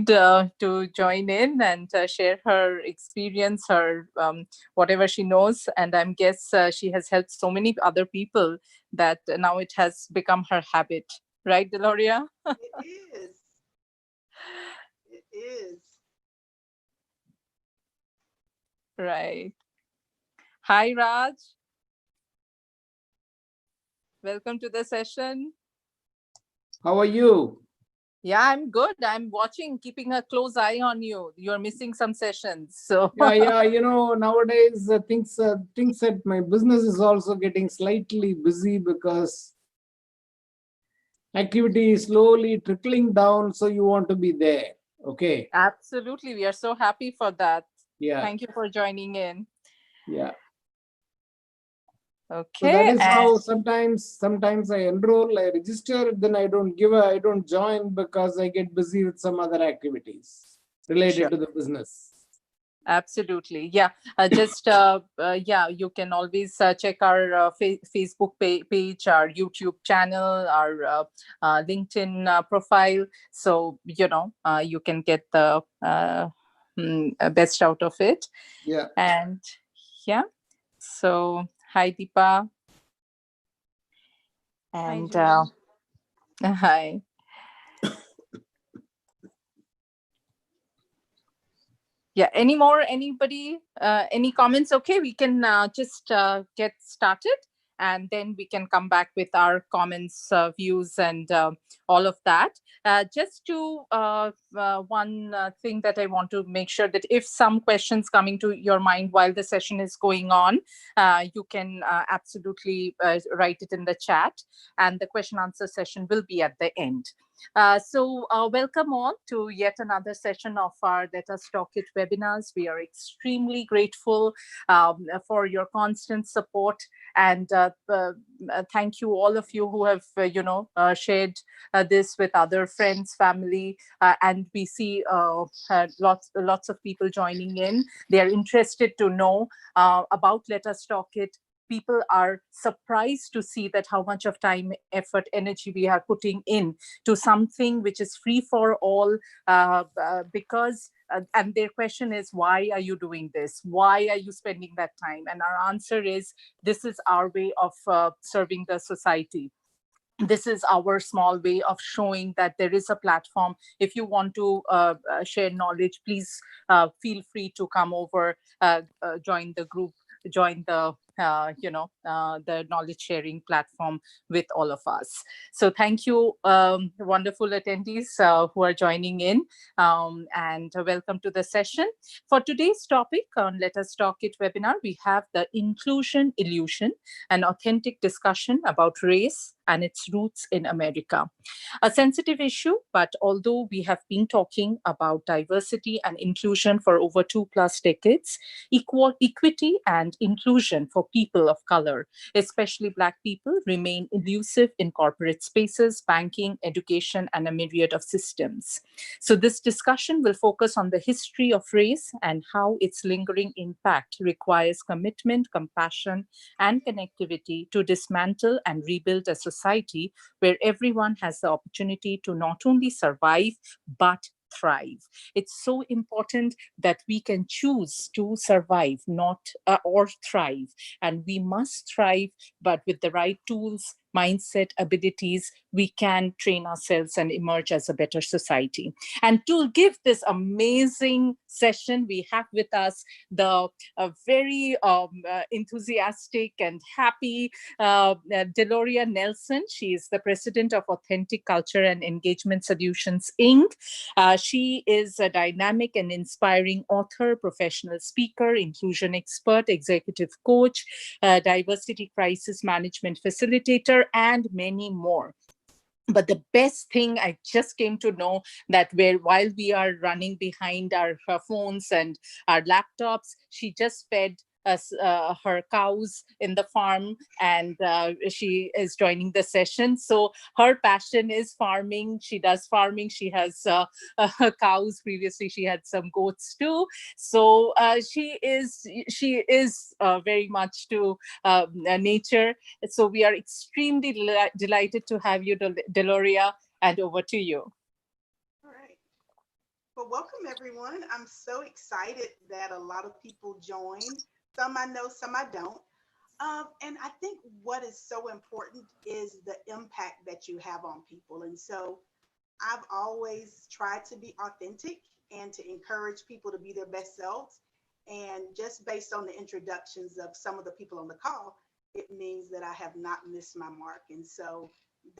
to join in and share her experience, her whatever she knows. And I guess she has helped so many other people that now it has become her habit. Right, Deloria? It is. It is. Right. Hi, Raj. Welcome to the session. How are you? Yeah, I'm good. I'm watching, keeping a close eye on you. You're missing some sessions. So Yeah. Nowadays things that my business is also getting slightly busy because activity is slowly trickling down. So you want to be there. Okay. absolutely. We are so happy for that. Yeah. Thank you for joining in. Yeah. So that Okay. is And how sometimes I enroll, I register, then I don't join because I get busy with some other activities related sure. to the business. Absolutely. Yeah. Yeah, you can always check our Facebook page, our YouTube channel, our LinkedIn profile. So, you can get the best out of it. Yeah. And yeah. So, hi, Deepa. And Julie. hi. Yeah, anybody, any comments? Okay, we can just get started, and then we can come back with our comments, views, and all of that. Just to one thing that I want to make sure that if some questions coming to your mind while the session is going on, you can absolutely write it in the chat, and the question answer session will be at the end. Welcome all to yet another session of our Let Us Talk It webinars. We are extremely grateful for your constant support, and thank you all of you who have shared this with other friends, family, and we see lots of people joining in. They are interested to know about Let Us Talk It. People are surprised to see that how much of time, effort, energy we are putting in to something which is free for all, because and their question is, why are you doing this? Why are you spending that time? And our answer is, this is our way of serving the society. This is our small way of showing that there is a platform. If you want to share knowledge, please feel free to come over, join the group, join the knowledge sharing platform with all of us. So thank you, wonderful attendees who are joining in, and welcome to the session. For today's topic on Let Us Talk It webinar, we have the inclusion illusion, an authentic discussion about race and its roots in America. A sensitive issue, but although we have been talking about diversity and inclusion for over 2+ decades, equity and inclusion for people of color, especially Black people, remain elusive in corporate spaces, banking, education, and a myriad of systems. So this discussion will focus on the history of race and how its lingering impact requires commitment, compassion, and connectivity to dismantle and rebuild a society where everyone has the opportunity to not only survive, but thrive. It's so important that we can choose to survive, not or thrive. And we must thrive, but with the right tools, mindset, abilities, we can train ourselves and emerge as a better society. And to give this amazing session, we have with us the very enthusiastic and happy Deloria Nelson. She is the president of Authentic Culture and Engagement Solutions, Inc. She is a dynamic and inspiring author, professional speaker, inclusion expert, executive coach, diversity crisis management facilitator, and many more. But the best thing I just came to know, that while we are running behind our phones and our laptops, she just fed us her cows in the farm, and she is joining the session. So her passion is farming. She does farming. She has cows. Previously she had some goats too. So she is very much to nature. So we are extremely delighted to have you, Deloria, and over to you. All right. Well, welcome everyone. I'm so excited that a lot of people joined. Some I know, some I don't. And I think what is so important is the impact that you have on people. And so I've always tried to be authentic and to encourage people to be their best selves. And just based on the introductions of some of the people on the call, it means that I have not missed my mark. And so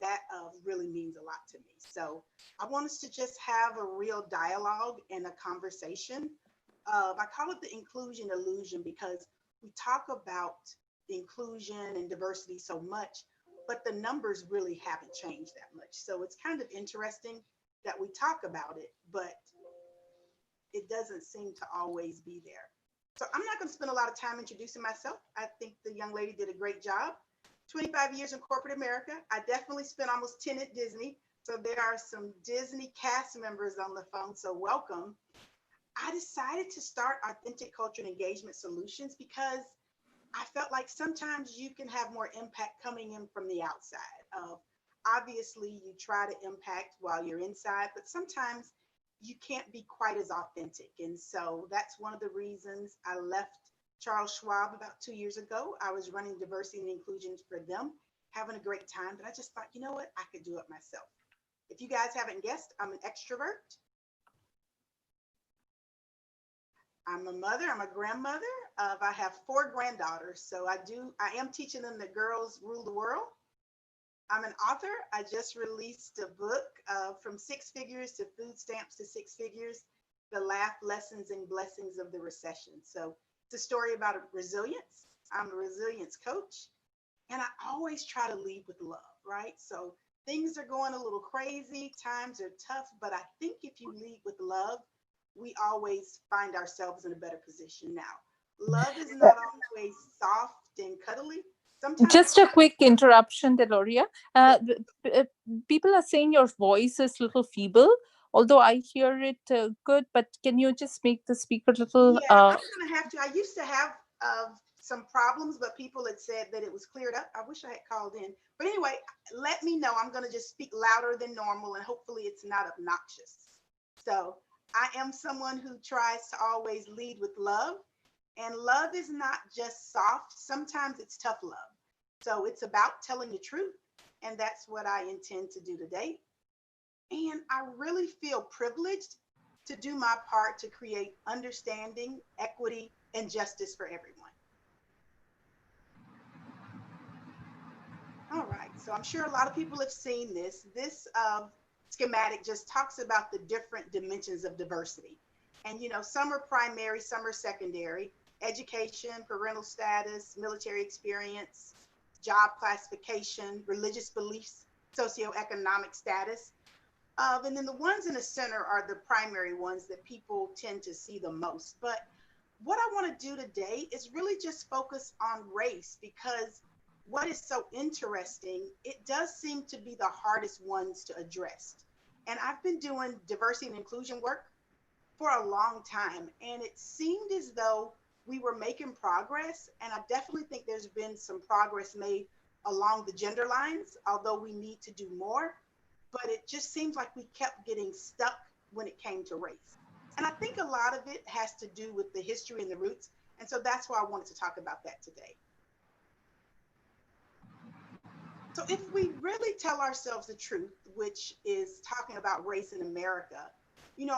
that really means a lot to me. So I want us to just have a real dialogue and a conversation. I call it the inclusion illusion because we talk about inclusion and diversity so much, but the numbers really haven't changed that much. So it's kind of interesting that we talk about it, but it doesn't seem to always be there. So I'm not going to spend a lot of time introducing myself. I think the young lady did a great job. 25 years in corporate America. I definitely spent almost 10 at Disney. So there are some Disney cast members on the phone. So welcome. I decided to start Authentic Culture and Engagement Solutions because I felt like sometimes you can have more impact coming in from the outside. Obviously, you try to impact while you're inside, but sometimes you can't be quite as authentic. And so that's one of the reasons I left Charles Schwab about 2 years ago. I was running diversity and inclusion for them, having a great time, but I just thought, you know what, I could do it myself. If you guys haven't guessed, I'm an extrovert. I'm a mother, I'm a grandmother. I have 4 granddaughters. So I am teaching them that girls rule the world. I'm an author. I just released a book from 6 figures to food stamps to 6 figures, the laugh lessons and blessings of the recession. So it's a story about resilience. I'm a resilience coach. And I always try to lead with love, right? So things are going a little crazy, times are tough, but I think if you lead with love, we always find ourselves in a better position. Now, love is not always soft and cuddly. Sometimes Just a quick interruption, Deloria. People are saying your voice is a little feeble, although I hear it good. But can you just make the speaker a little? yeah, I'm gonna have to. I used to have some problems, but people had said that it was cleared up. I wish I had called in. But anyway, let me know. I'm gonna just speak louder than normal, and hopefully it's not obnoxious. So I am someone who tries to always lead with love, and love is not just soft. Sometimes it's tough love. So it's about telling the truth, and that's what I intend to do today. And I really feel privileged to do my part to create understanding, equity, and justice for everyone. All right, so I'm sure a lot of people have seen this. This schematic just talks about the different dimensions of diversity. And, some are primary, some are secondary: education, parental status, military experience, job classification, religious beliefs, socioeconomic status. And then the ones in the center are the primary ones that people tend to see the most. But what I want to do today is really just focus on race because what is so interesting, it does seem to be the hardest ones to address. And I've been doing diversity and inclusion work for a long time, and it seemed as though we were making progress. And I definitely think there's been some progress made along the gender lines, although we need to do more. But it just seems like we kept getting stuck when it came to race. And I think a lot of it has to do with the history and the roots. And so that's why I wanted to talk about that today. So if we really tell ourselves the truth, which is talking about race in America,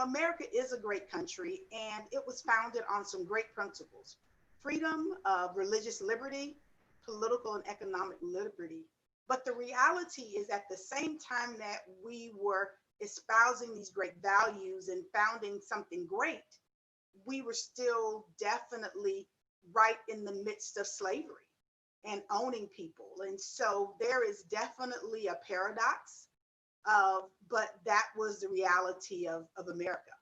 America is a great country and it was founded on some great principles: freedom, religious liberty, political and economic liberty. But the reality is, at the same time that we were espousing these great values and founding something great, we were still definitely right in the midst of slavery and owning people. And so there is definitely a paradox, but that was the reality of America.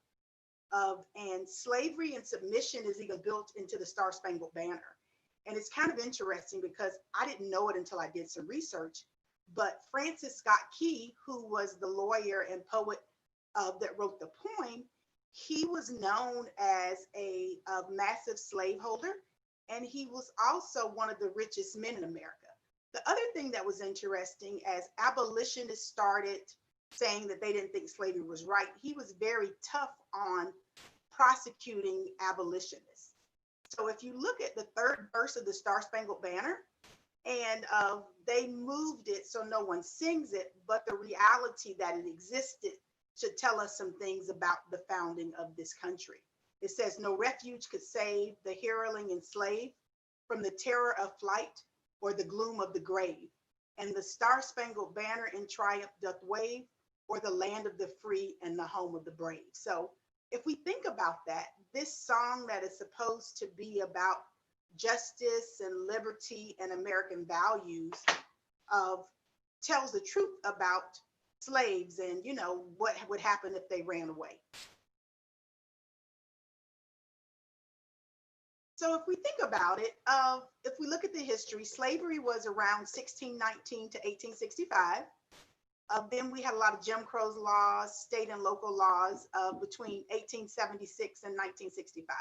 And slavery and submission is even built into the Star Spangled Banner. And it's kind of interesting because I didn't know it until I did some research. But Francis Scott Key, who was the lawyer and poet that wrote the poem, he was known as a massive slaveholder, and he was also one of the richest men in America. The other thing that was interesting, as abolitionists started saying that they didn't think slavery was right, he was very tough on prosecuting abolitionists. So if you look at the third verse of the Star Spangled Banner, and they moved it so no one sings it, but the reality that it existed should tell us some things about the founding of this country. It says, no refuge could save the hireling enslaved from the terror of flight or the gloom of the grave. And the Star-Spangled Banner in triumph doth wave o'er the land of the free and the home of the brave. So if we think about that, this song that is supposed to be about justice and liberty and American values tells the truth about slaves and, you know, what would happen if they ran away. So if we think about it, if we look at the history, slavery was around 1619 to 1865. Then we had a lot of Jim Crow laws, state and local laws between 1876 and 1965.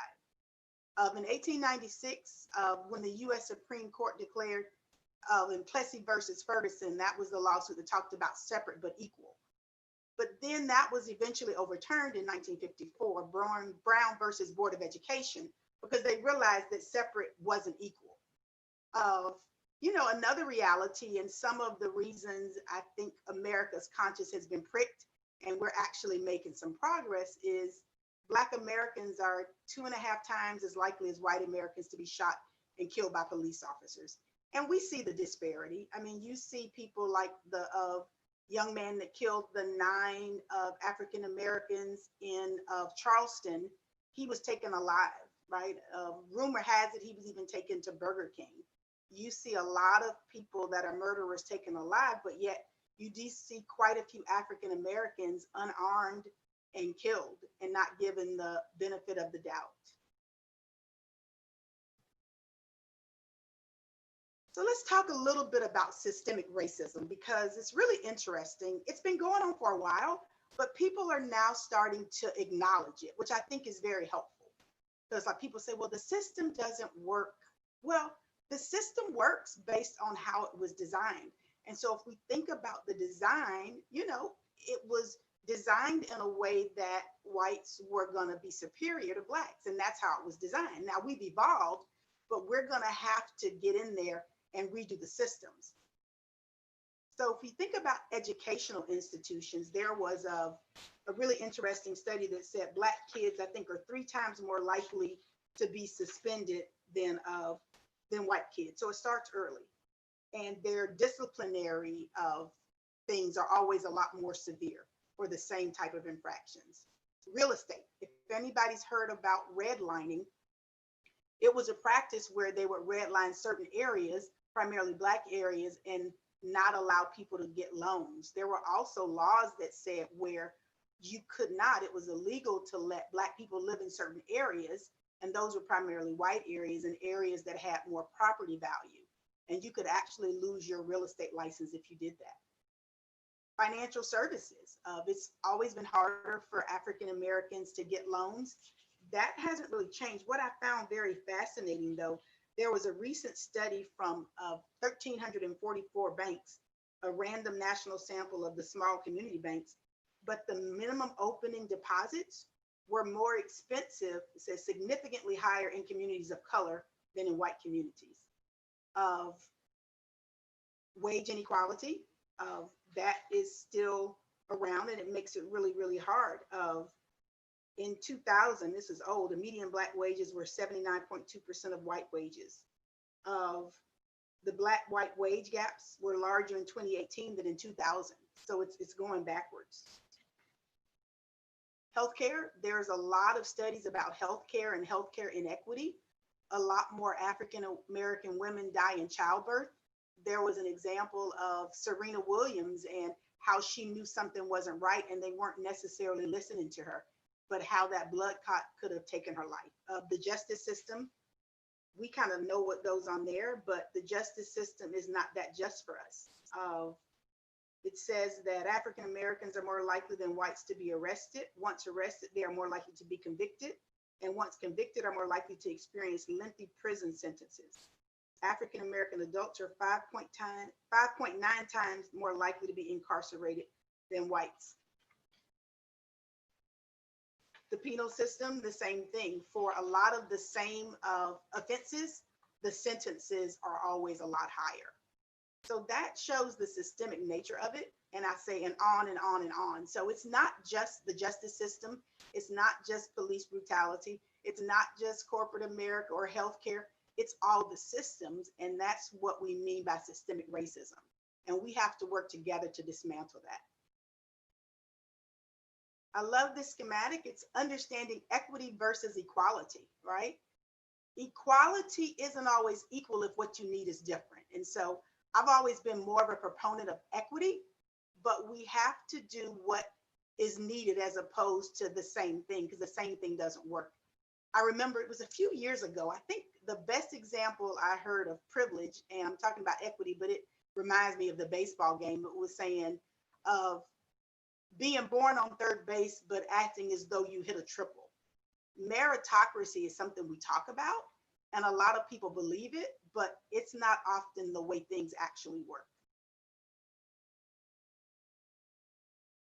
In 1896, when the U.S. Supreme Court declared in Plessy versus Ferguson, that was the lawsuit that talked about separate but equal. But then that was eventually overturned in 1954, Brown versus Board of Education, because they realized that separate wasn't equal. You know, another reality, and some of the reasons I think America's conscience has been pricked and we're actually making some progress is Black Americans are 2.5 times as likely as white Americans to be shot and killed by police officers. And we see the disparity. I mean, you see people like the young man that killed the 9 African Americans in Charleston. He was taken alive, right? Rumor has it he was even taken to Burger King. You see a lot of people that are murderers taken alive, but yet you do see quite a few African Americans unarmed and killed and not given the benefit of the doubt. So let's talk a little bit about systemic racism, because it's really interesting. It's been going on for a while, but people are now starting to acknowledge it, which I think is very helpful. Because like people say, well, the system doesn't work. Well, the system works based on how it was designed. And so if we think about the design, you know, it was designed in a way that whites were going to be superior to blacks, and that's how it was designed. Now we've evolved, but we're going to have to get in there and redo the systems. So if we think about educational institutions, there was a really interesting study that said Black kids, I think, are 3 times more likely to be suspended than white kids. So it starts early, and their disciplinary things are always a lot more severe for the same type of infractions. Real estate, if anybody's heard about redlining, it was a practice where they would redline certain areas, primarily Black areas, and not allow people to get loans. There were also laws that said where you could not, it was illegal to let Black people live in certain areas, and those were primarily white areas and areas that had more property value. And you could actually lose your real estate license if you did that. Financial services, it's always been harder for African Americans to get loans. That hasn't really changed. What I found very fascinating, though, there was a recent study from 1,344 banks, a random national sample of the small community banks, but the minimum opening deposits were more expensive, it says significantly higher in communities of color than in white communities. Of wage inequality, that is still around, and it makes it really, really hard. In 2000, this is old, the median Black wages were 79.2% of white wages. The Black-white wage gaps were larger in 2018 than in 2000. So it's going backwards. Healthcare, there's a lot of studies about healthcare and healthcare inequity. A lot more African American women die in childbirth. There was an example of Serena Williams and how she knew something wasn't right and they weren't necessarily listening to her, but how that blood clot could have taken her life. The justice system, we kind of know what goes on there, but the justice system is not that just for us. It says that African Americans are more likely than whites to be arrested. Once arrested, they are more likely to be convicted, and once convicted are more likely to experience lengthy prison sentences. African American adults are 5.9 times more likely to be incarcerated than whites. The penal system, the same thing. For a lot of the same offenses, the sentences are always a lot higher. So that shows the systemic nature of it. And I say, and on and on and on. So it's not just the justice system. It's not just police brutality. It's not just corporate America or healthcare. It's all the systems. And that's what we mean by systemic racism. And we have to work together to dismantle that. I love this schematic. It's understanding equity versus equality, right? Equality isn't always equal if what you need is different. And so I've always been more of a proponent of equity, but we have to do what is needed as opposed to the same thing, because the same thing doesn't work. I remember it was a few years ago. I think the best example I heard of privilege, and I'm talking about equity, but it reminds me of the baseball game. It was saying of being born on third base, but acting as though you hit a triple. Meritocracy is something we talk about, and a lot of people believe it, but it's not often the way things actually work.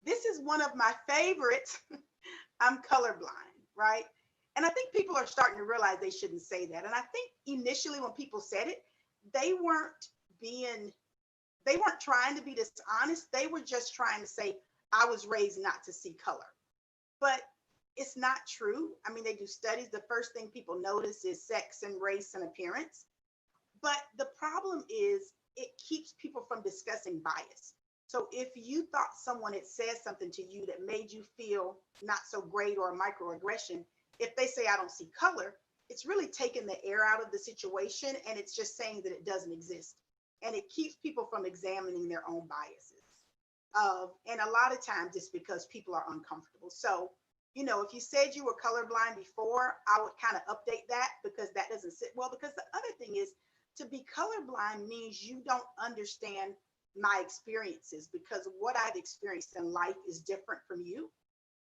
This is one of my favorites. I'm colorblind, right? And I think people are starting to realize they shouldn't say that. And I think initially when people said it, they weren't trying to be dishonest. They were just trying to say, I was raised not to see color. But it's not true. I mean, they do studies. The first thing people notice is sex and race and appearance. But the problem is it keeps people from discussing bias. So if you thought someone had said something to you that made you feel not so great or a microaggression, if they say, I don't see color, it's really taking the air out of the situation, and it's just saying that it doesn't exist. And it keeps people from examining their own biases. And a lot of times it's because people are uncomfortable. So, you know, if you said you were colorblind before, I would kind of update that, because that doesn't sit well. Because the other thing is, to be colorblind means you don't understand my experiences, because what I've experienced in life is different from you.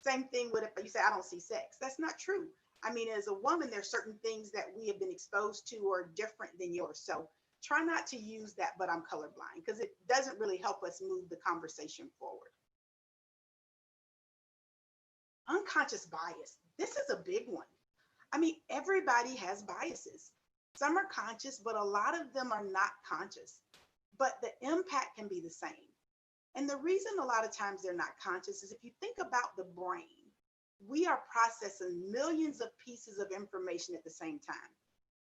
Same thing with if you say, I don't see sex. That's not true. I mean, as a woman, there's certain things that we have been exposed to or different than yours. So try not to use that, but I'm colorblind, because it doesn't really help us move the conversation forward. Unconscious bias. This is a big one. I mean, everybody has biases. Some are conscious, but a lot of them are not conscious. But the impact can be the same. And the reason a lot of times they're not conscious is if you think about the brain, we are processing millions of pieces of information at the same time.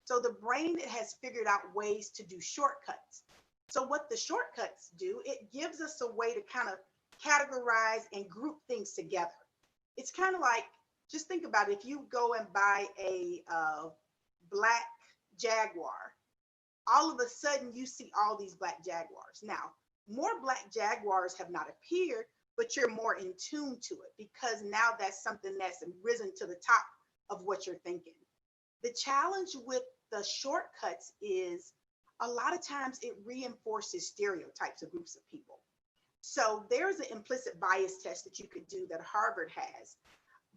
So the brain has figured out ways to do shortcuts. So what the shortcuts do, it gives us a way to kind of categorize and group things together. It's kind of like, just think about it. If you go and buy a black Jaguar, all of a sudden you see all these black Jaguars. Now, more black Jaguars have not appeared, but you're more in tune to it, because now that's something that's risen to the top of what you're thinking. The challenge with the shortcuts is a lot of times it reinforces stereotypes of groups of people. So there's an implicit bias test that you could do that Harvard has.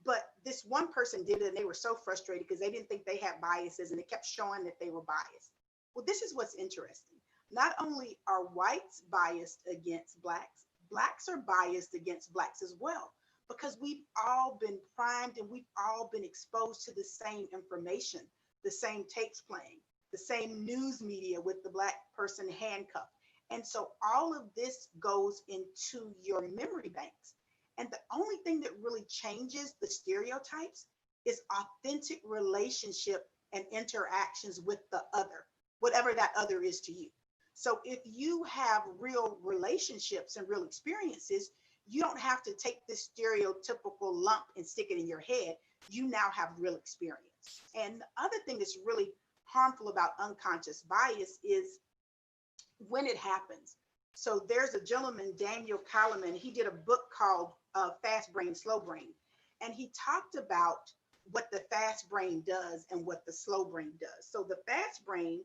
But this one person did it and they were so frustrated because they didn't think they had biases, and it kept showing that they were biased. Well, this is what's interesting. Not only are whites biased against blacks, blacks are biased against blacks as well, because we've all been primed and we've all been exposed to the same information, the same tapes playing, the same news media with the black person handcuffed. And so all of this goes into your memory banks. And the only thing that really changes the stereotypes is authentic relationship and interactions with the other, whatever that other is to you. So if you have real relationships and real experiences, you don't have to take this stereotypical lump and stick it in your head. You now have real experience. And the other thing that's really harmful about unconscious bias is when it happens. So there's a gentleman, Daniel Kahneman, he did a book called Fast Brain, Slow Brain. And he talked about what the fast brain does and what the slow brain does. So the fast brain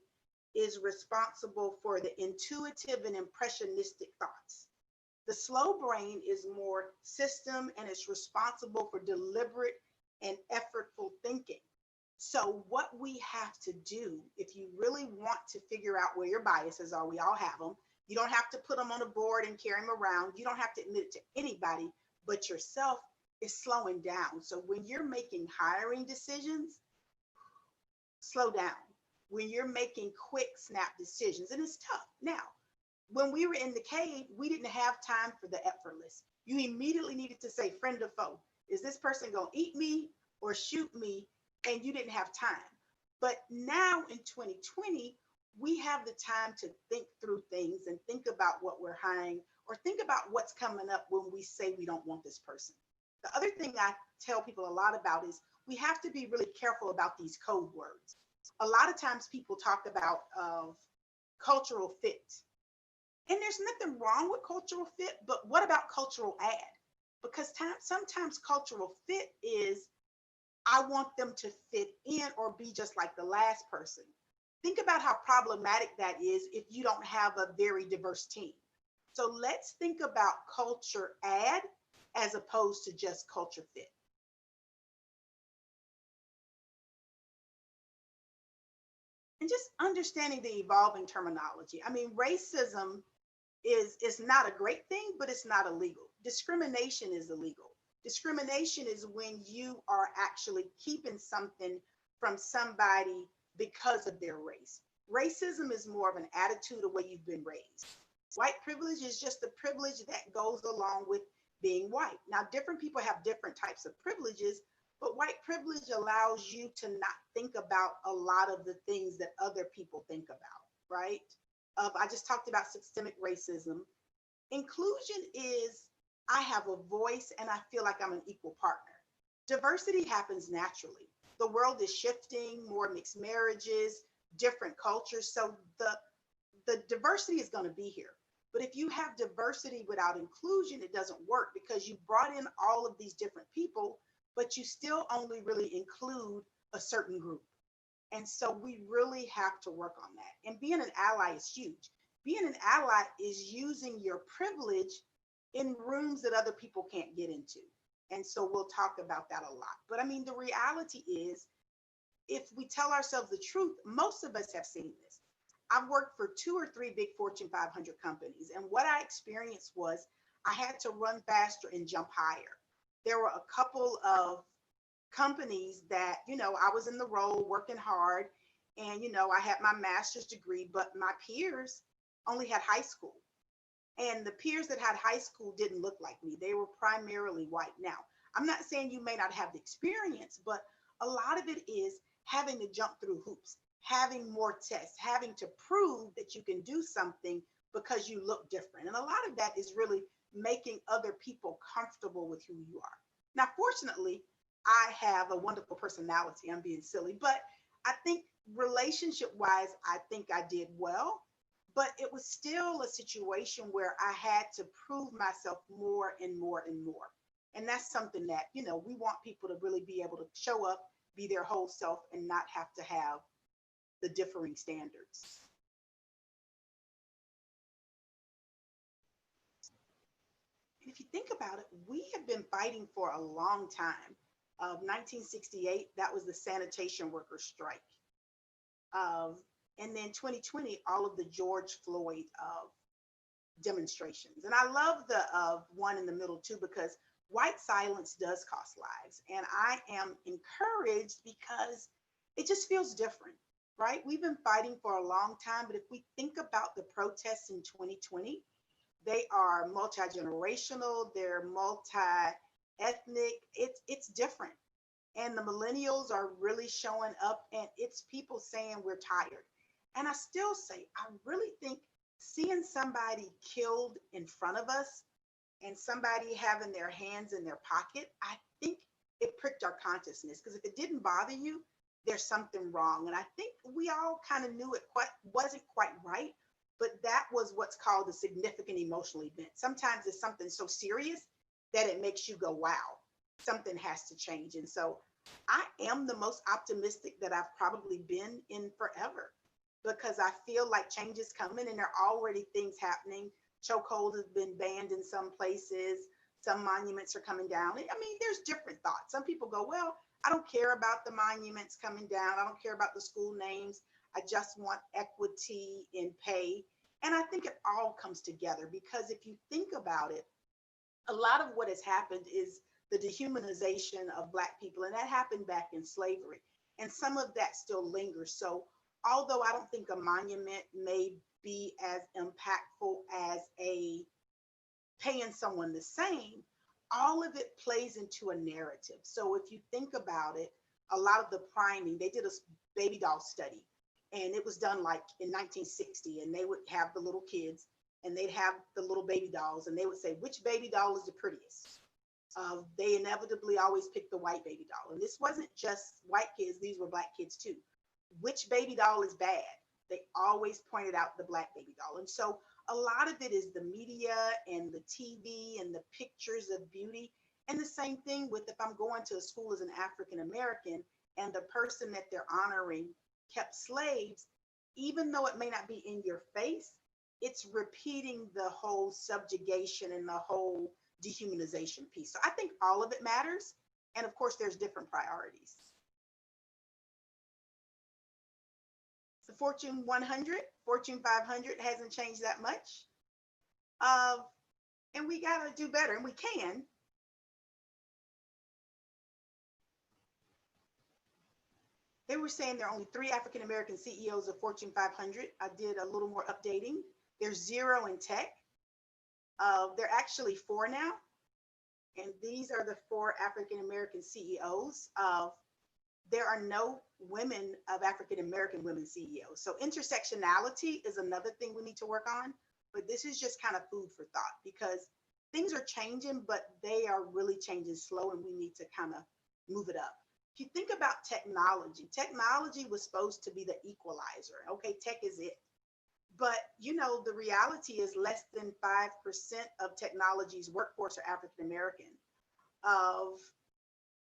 is responsible for the intuitive and impressionistic thoughts. The slow brain is more system, and it's responsible for deliberate and effortful thinking. So what we have to do, if you really want to figure out where your biases are, we all have them. You don't have to put them on a board and carry them around. You don't have to admit it to anybody but yourself. is slowing down. So when you're making hiring decisions, slow down. When you're making quick snap decisions, and it's tough. Now, when we were in the cave, we didn't have time for the effortless. You immediately needed to say, friend or foe, is this person going to eat me or shoot me? And you didn't have time. But now in 2020, we have the time to think through things and think about what we're hiring or think about what's coming up when we say we don't want this person. The other thing I tell people a lot about is we have to be really careful about these code words. A lot of times people talk about cultural fit. And there's nothing wrong with cultural fit, but what about cultural add? Because sometimes cultural fit is I want them to fit in or be just like the last person. Think about how problematic that is if you don't have a very diverse team. So let's think about culture add as opposed to just culture fit. And just understanding the evolving terminology. I mean, racism is not a great thing, but it's not illegal. Discrimination is illegal. Discrimination is when you are actually keeping something from somebody because of their race. Racism is more of an attitude of way you've been raised. White privilege is just the privilege that goes along with being white. Now, different people have different types of privileges, but white privilege allows you to not think about a lot of the things that other people think about, right? I just talked about systemic racism. Inclusion is I have a voice and I feel like I'm an equal partner. Diversity happens naturally. The world is shifting, more mixed marriages, different cultures. So the diversity is going to be here. But if you have diversity without inclusion, it doesn't work because you brought in all of these different people, but you still only really include a certain group. And so we really have to work on that. And being an ally is huge. Being an ally is using your privilege in rooms that other people can't get into. And so we'll talk about that a lot. But I mean, the reality is, if we tell ourselves the truth, most of us have seen this. I've worked for 2 or 3 big Fortune 500 companies. And what I experienced was I had to run faster and jump higher. There were a couple of companies that, I was in the role working hard and, I had my master's degree, but my peers only had high school. And the peers that had high school didn't look like me. They were primarily white. Now, I'm not saying you may not have the experience, but a lot of it is having to jump through hoops, having more tests, having to prove that you can do something because you look different. And a lot of that is really making other people comfortable with who you are. Now, fortunately, I have a wonderful personality. I'm being silly, but I think relationship wise, I think I did well, but it was still a situation where I had to prove myself more and more and more. And that's something that, we want people to really be able to show up, be their whole self, and not have to have the differing standards. And if you think about it, we have been fighting for a long time. 1968, that was the sanitation workers strike. And then 2020, all of the George Floyd demonstrations. And I love the one in the middle too, because white silence does cost lives. And I am encouraged because it just feels different, right? We've been fighting for a long time, but if we think about the protests in 2020, they are multi-generational, they're multi-ethnic, it's different. And the millennials are really showing up, and it's people saying we're tired. And I still say, I really think seeing somebody killed in front of us and somebody having their hands in their pocket, I think it pricked our consciousness, because if it didn't bother you, there's something wrong. And I think we all kind of knew it wasn't quite right, but that was what's called a significant emotional event. Sometimes it's something so serious that it makes you go, wow, something has to change. And so I am the most optimistic that I've probably been in forever, because I feel like change is coming and there are already things happening. Chokehold has been banned in some places. Some monuments are coming down. I mean, there's different thoughts. Some people go, well, I don't care about the monuments coming down. I don't care about the school names. I just want equity in pay. And I think it all comes together, because if you think about it, a lot of what has happened is the dehumanization of Black people. And that happened back in slavery. And some of that still lingers. So although I don't think a monument may be as impactful as a paying someone the same, all of it plays into a narrative. So if you think about it, a lot of the priming, they did a baby doll study, and it was done like in 1960, and they would have the little kids and they'd have the little baby dolls, and they would say, which baby doll is the prettiest? They inevitably always picked the white baby doll. And this wasn't just white kids, these were Black kids too. Which baby doll is bad? They always pointed out the Black baby doll. And so a lot of it is the media and the TV and the pictures of beauty. And the same thing with if I'm going to a school as an African American and the person that they're honoring kept slaves, even though it may not be in your face, it's repeating the whole subjugation and the whole dehumanization piece. So I think all of it matters. And of course, there's different priorities. The Fortune 100, Fortune 500 hasn't changed that much. And we got to do better, and we can. They were saying there are only 3 African American CEOs of Fortune 500. I did a little more updating. There's 0 in tech. There are actually 4 now. And these are the 4 African American CEOs. There are no women of African American women CEOs. So intersectionality is another thing we need to work on. But this is just kind of food for thought, because things are changing, but they are really changing slow, and we need to kind of move it up. If you think about technology, technology was supposed to be the equalizer. Okay, tech is it. But you know, the reality is less than 5% of technology's workforce are African American.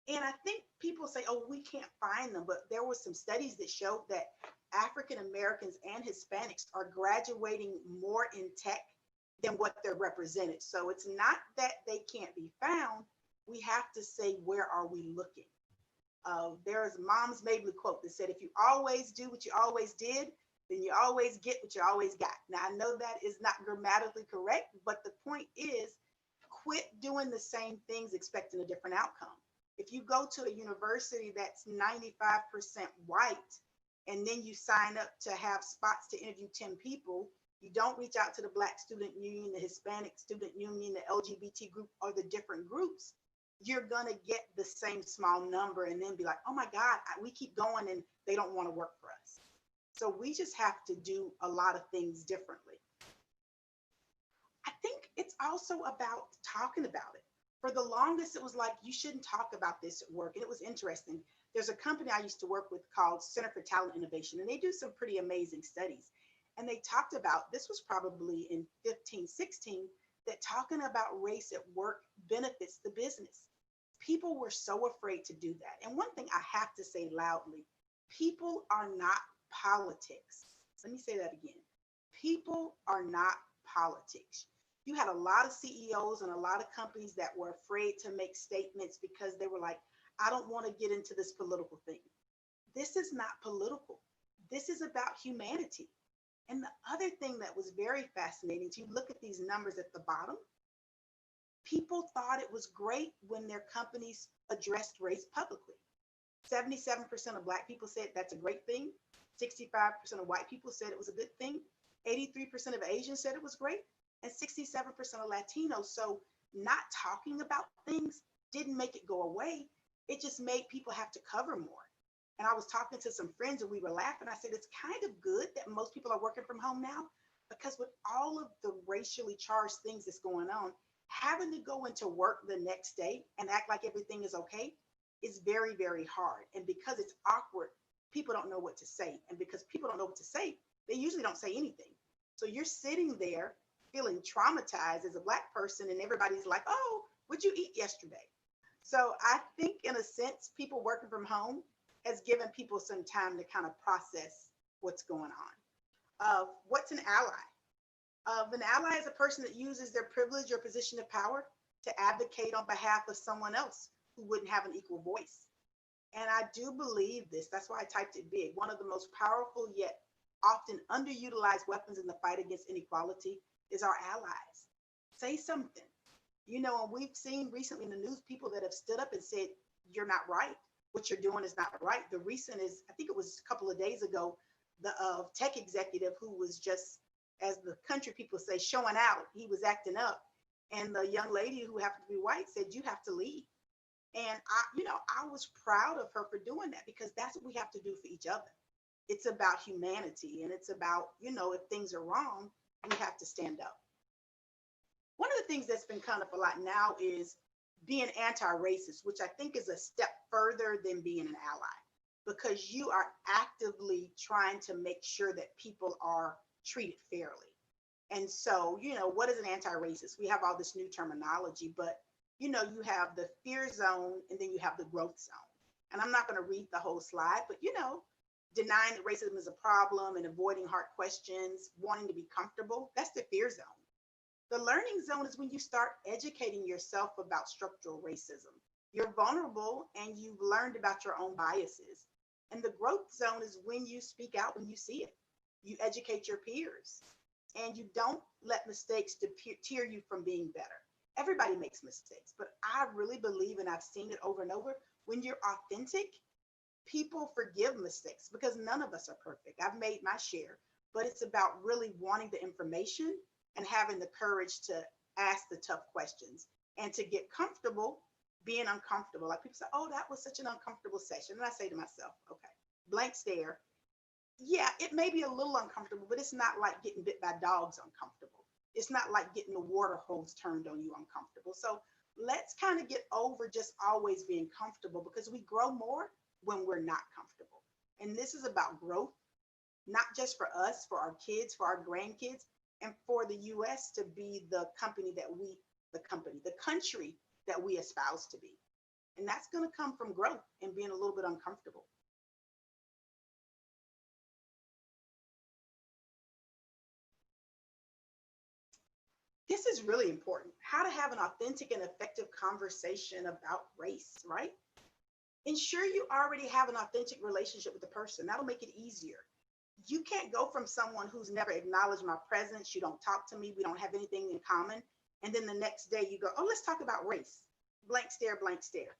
And I think people say, oh, we can't find them. But there were some studies that showed that African Americans and Hispanics are graduating more in tech than what they're represented. So it's not that they can't be found. We have to say, where are we looking? There's Mom's Mabley quote that said, if you always do what you always did, then you always get what you always got. Now, I know that is not grammatically correct, but the point is, quit doing the same things expecting a different outcome. If you go to a university that's 95% white, and then you sign up to have spots to interview 10 people, you don't reach out to the Black student union, the Hispanic student union, the LGBT group, or the different groups, you're going to get the same small number and then be like, oh my God, we keep going and they don't want to work for us. So we just have to do a lot of things differently. I think it's also about talking about it. For the longest, it was like, you shouldn't talk about this at work. And it was interesting. There's a company I used to work with called Center for Talent Innovation, and they do some pretty amazing studies. And they talked about, this was probably in 15, 16, that talking about race at work benefits the business. People were so afraid to do that. And one thing I have to say loudly, people are not politics. Let me say that again. People are not politics. You had a lot of CEOs and a lot of companies that were afraid to make statements because they were like, I don't want to get into this political thing. This is not political. This is about humanity. And the other thing that was very fascinating, to look at these numbers at the bottom, people thought it was great when their companies addressed race publicly. 77% of Black people said that's a great thing. 65% of white people said it was a good thing. 83% of Asians said it was great. And 67% of Latinos. So not talking about things didn't make it go away. It just made people have to cover more. And I was talking to some friends and we were laughing. I said, it's kind of good that most people are working from home now, because with all of the racially charged things that's going on, having to go into work the next day and act like everything is okay is very, very hard. And because it's awkward, people don't know what to say. And because people don't know what to say, they usually don't say anything. So you're sitting there feeling traumatized as a Black person, and everybody's like, oh, what'd you eat yesterday? So I think in a sense, people working from home has given people some time to kind of process what's going on. What's an ally? An ally is a person that uses their privilege or position of power to advocate on behalf of someone else who wouldn't have an equal voice. And I do believe this. That's why I typed it big. One of the most powerful yet often underutilized weapons in the fight against inequality is our allies. Say something. And we've seen recently in the news people that have stood up and said, you're not right. What you're doing is not right. The recent is, I think it was a couple of days ago, the tech executive who was just, as the country people say, showing out. He was acting up. And the young lady who happened to be white said, you have to leave. And I was proud of her for doing that, because that's what we have to do for each other. It's about humanity, and it's about, if things are wrong, we have to stand up. One of the things that's been kind of a lot now is being anti-racist, which I think is a step further than being an ally, because you are actively trying to make sure that people are treated fairly. And so, what is an anti-racist? We have all this new terminology, but you have the fear zone, and then you have the growth zone. And I'm not going to read the whole slide, but denying that racism is a problem and avoiding hard questions, wanting to be comfortable, that's the fear zone. The learning zone is when you start educating yourself about structural racism. You're vulnerable and you've learned about your own biases. And the growth zone is when you speak out when you see it. You educate your peers, and you don't let mistakes deter you from being better. Everybody makes mistakes, but I really believe, and I've seen it over and over, when you're authentic, people forgive mistakes, because none of us are perfect. I've made my share, but it's about really wanting the information and having the courage to ask the tough questions and to get comfortable being uncomfortable. Like people say, oh, that was such an uncomfortable session. And I say to myself, okay, blank stare. Yeah, it may be a little uncomfortable, but it's not like getting bit by dogs uncomfortable. It's not like getting the water hose turned on you uncomfortable. So let's kind of get over just always being comfortable, because we grow more when we're not comfortable. And this is about growth, not just for us, for our kids, for our grandkids, and for the US to be the country that we espouse to be. And that's going to come from growth and being a little bit uncomfortable. This is really important. How to have an authentic and effective conversation about race, right? Ensure you already have an authentic relationship with the person. That'll make it easier. You can't go from someone who's never acknowledged my presence. You don't talk to me. We don't have anything in common. And then the next day you go, oh, let's talk about race. Blank stare, blank stare.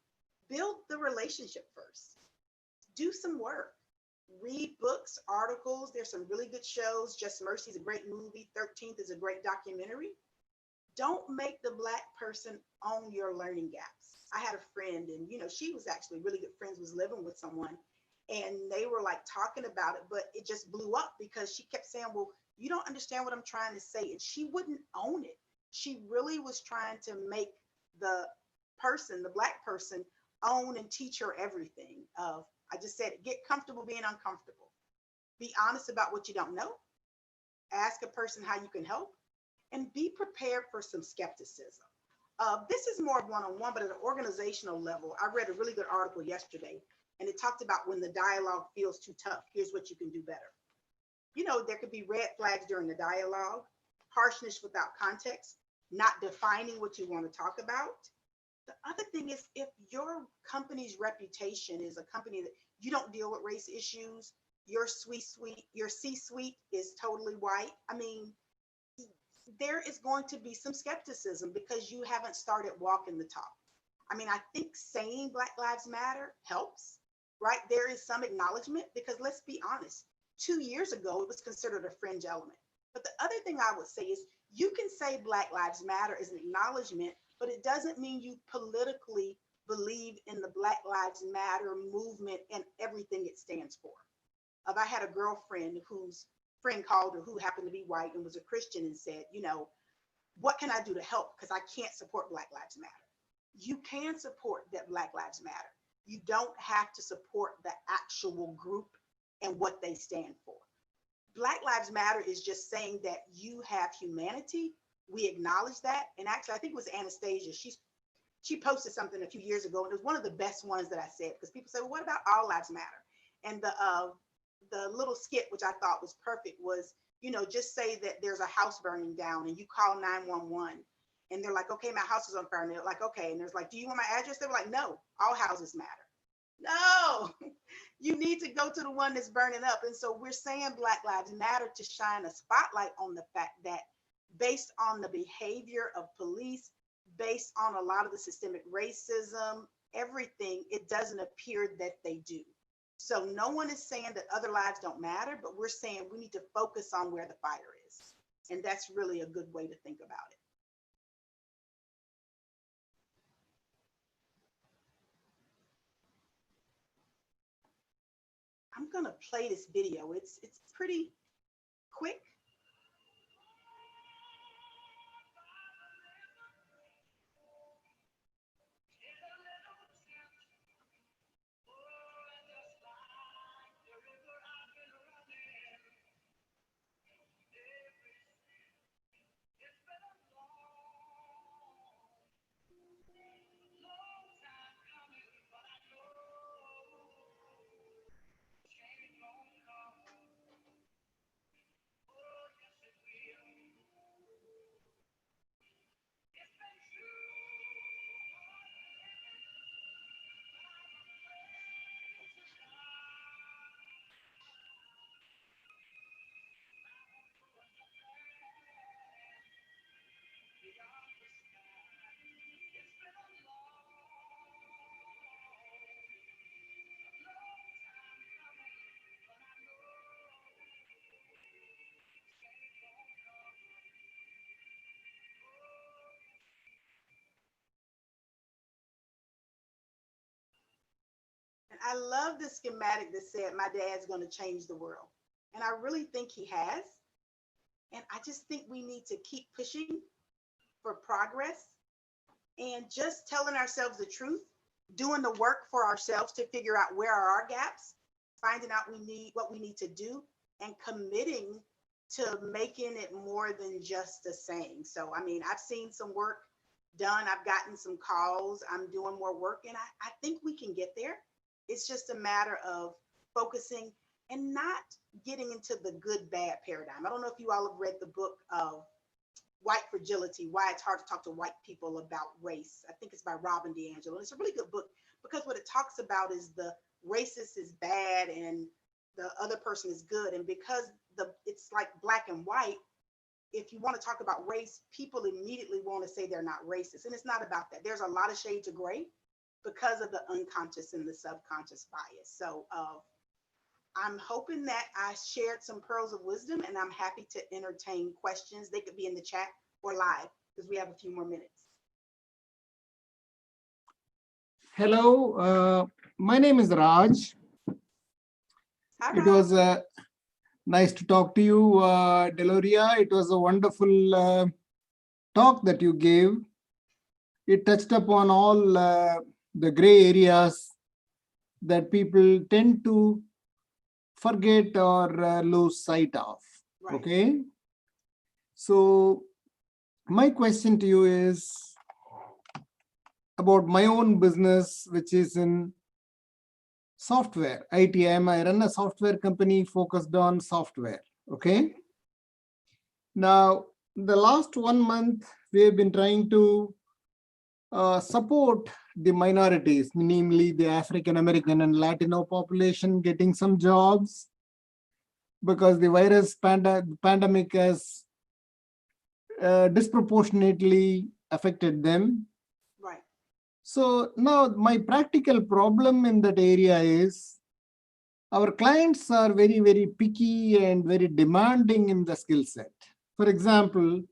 Build the relationship first. Do some work. Read books, articles. There's some really good shows. Just Mercy is a great movie. 13th is a great documentary. Don't make the Black person own your learning gaps. I had a friend, and she was actually really good friends, was living with someone, and they were like talking about it, but it just blew up because she kept saying, well, you don't understand what I'm trying to say. And she wouldn't own it. She really was trying to make the person, the Black person, own and teach her everything. I just said, get comfortable being uncomfortable. Be honest about what you don't know. Ask a person how you can help, and be prepared for some skepticism. This is more one-on-one, but at an organizational level, I read a really good article yesterday, and it talked about when the dialogue feels too tough, here's what you can do better. There could be red flags during the dialogue, harshness without context, not defining what you want to talk about. The other thing is, if your company's reputation is a company that you don't deal with race issues, your C-suite is totally white. I mean, there is going to be some skepticism because you haven't started walking the talk. I mean, I think saying Black Lives Matter helps, right? There is some acknowledgement, because let's be honest, 2 years ago, it was considered a fringe element. But the other thing I would say is, you can say Black Lives Matter as an acknowledgement, but it doesn't mean you politically believe in the Black Lives Matter movement and everything it stands for. I had a girlfriend whose friend called her, who happened to be white and was a Christian, and said, what can I do to help? Because I can't support Black Lives Matter. You can support that Black Lives Matter. You don't have to support the actual group and what they stand for. Black Lives Matter is just saying that you have humanity. We acknowledge that. And actually, I think it was Anastasia. She posted something a few years ago, and it was one of the best ones that I said, because people say, well, what about all lives matter? And the little skit, which I thought was perfect, was, just say that there's a house burning down and you call 911, and they're like, okay, my house is on fire. And they're like, okay. And there's like, do you want my address? They were like, no, all houses matter. No, you need to go to the one that's burning up. And so we're saying Black Lives Matter to shine a spotlight on the fact that, based on the behavior of police, based on a lot of the systemic racism, everything, it doesn't appear that they do. So no one is saying that other lives don't matter, but we're saying we need to focus on where the fire is. And that's really a good way to think about it. I'm going to play this video. It's pretty quick. And I love the schematic that said, my dad's going to change the world. And I really think he has. And I just think we need to keep pushing for progress and just telling ourselves the truth, doing the work for ourselves to figure out where are our gaps, finding out what we need to do, and committing to making it more than just a saying. So, I mean, I've seen some work done. I've gotten some calls. I'm doing more work, and I think we can get there. It's just a matter of focusing and not getting into the good bad paradigm. I don't know if you all have read the book of White Fragility, Why It's Hard to Talk to White People About Race. I think it's by Robin DiAngelo. It's a really good book because what it talks about is the racist is bad and the other person is good. And because it's like black and white, if you want to talk about race, people immediately want to say they're not racist. And it's not about that. There's a lot of shades of gray because of the unconscious and the subconscious bias. So I'm hoping that I shared some pearls of wisdom, and I'm happy to entertain questions. They could be in the chat or live because we have a few more minutes. Hello, my name is Raj. Hi, It Raj. was nice to talk to you, Deloria. It was a wonderful talk that you gave. It touched upon all the gray areas that people tend to forget or lose sight of. Right. Okay. So my question to you is about my own business, which is in software, ITM. I run a software company focused on software. Okay. Now, the last 1 month, we have been trying to support the minorities, namely the African American and Latino population, getting some jobs because the virus pandemic has disproportionately affected them. Right. So now my practical problem in that area is our clients are very, very picky and very demanding in the skill set. For example,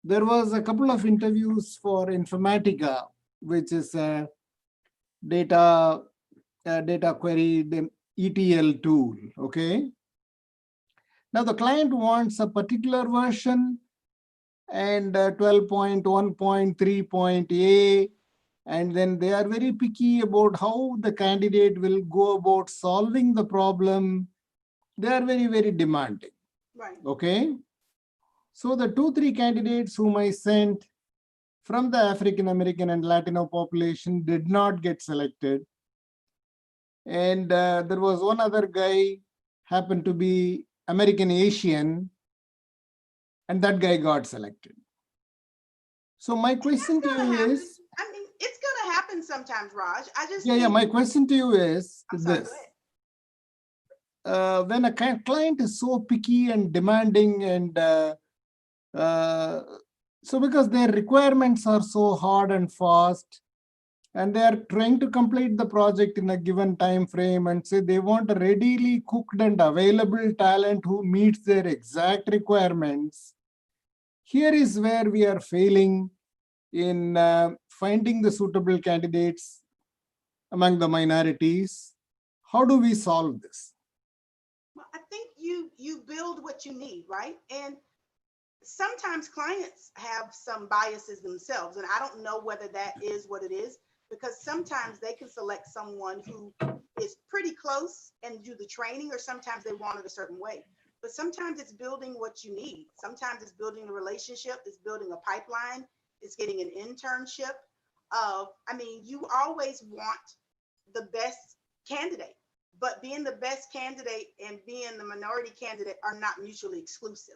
there was a couple of interviews for Informatica, which is a data query, the ETL tool, okay? Now the client wants a particular version and 12.1.3.a, and then they are very picky about how the candidate will go about solving the problem. They are very, very demanding, Right. okay? So the 2-3 candidates whom I sent from the African American and Latino population did not get selected. And there was one other guy, happened to be American Asian, and that guy got selected. So my question to you is, I mean, it's going to happen sometimes, Raj. I just my question to you is I'm sorry, this. go ahead. When a client is so picky and demanding and So because their requirements are so hard and fast, and they are trying to complete the project in a given time frame, and say they want a readily cooked and available talent who meets their exact requirements, here is where we are failing in finding the suitable candidates among the minorities. How do we solve this? Well, I think you build what you need, right? And sometimes clients have some biases themselves, and I don't know whether that is what it is, because sometimes they can select someone who is pretty close and do the training, or sometimes they want it a certain way. But sometimes it's building what you need. Sometimes it's building a relationship, it's building a pipeline, it's getting an internship. I mean, you always want the best candidate, but being the best candidate and being the minority candidate are not mutually exclusive.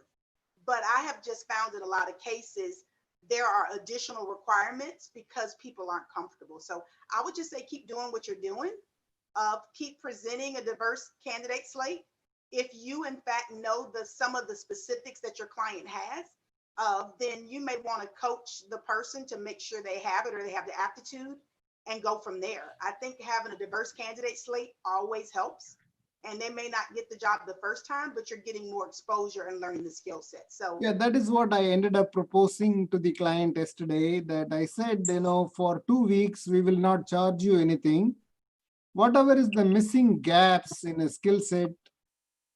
But I have just found in a lot of cases, there are additional requirements because people aren't comfortable. So I would just say keep doing what you're doing, keep presenting a diverse candidate slate. If you in fact know some of the specifics that your client has, then you may want to coach the person to make sure they have it or they have the aptitude and go from there. I think having a diverse candidate slate always helps. And they may not get the job the first time, but you're getting more exposure and learning the skill set. So Yeah, that is what I ended up proposing to the client yesterday, that I said, for 2 weeks, we will not charge you anything. Whatever is the missing gaps in a skill set,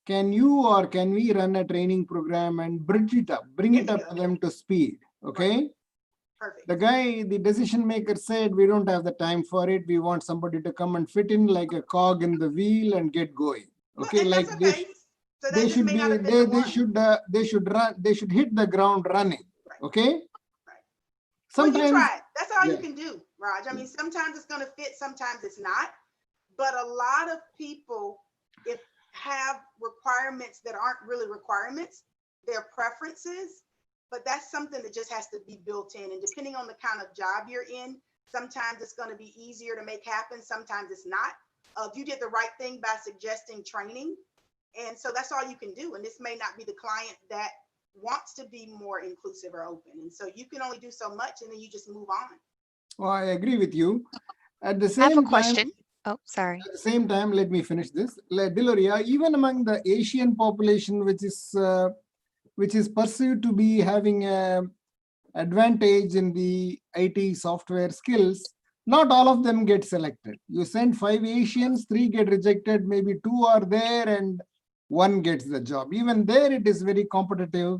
can you or can we run a training program and bring there it you up go. to them to speed? Right. Okay. Perfect. The guy, the decision maker said, we don't have the time for it. We want somebody to come and fit in like a cog in the wheel and get going. Well, Okay, and like that's okay. So they that just should may not be have been the one. they should run, they should hit the ground running. Right. Okay. Right. Well, you Sometimes, try it. That's all you yeah. can do, Raj. I mean, sometimes it's going to fit, sometimes it's not. But a lot of people, if have requirements that aren't really requirements, they're preferences. But that's something that just has to be built in. And depending on the kind of job you're in, sometimes it's going to be easier to make happen. Sometimes it's not. If you did the right thing by suggesting training, and so that's all you can do. And this may not be the client that wants to be more inclusive or open. And so you can only do so much and then you just move on. Well, I agree with you. At the I have a same time, question. Oh, sorry. at the same time, let me finish this. Deloria, even among the Asian population, which is perceived to be having a advantage in the IT software skills, not all of them get selected. You send 5 Asians, 3 get rejected, maybe 2 are there and 1 gets the job. Even there, it is very competitive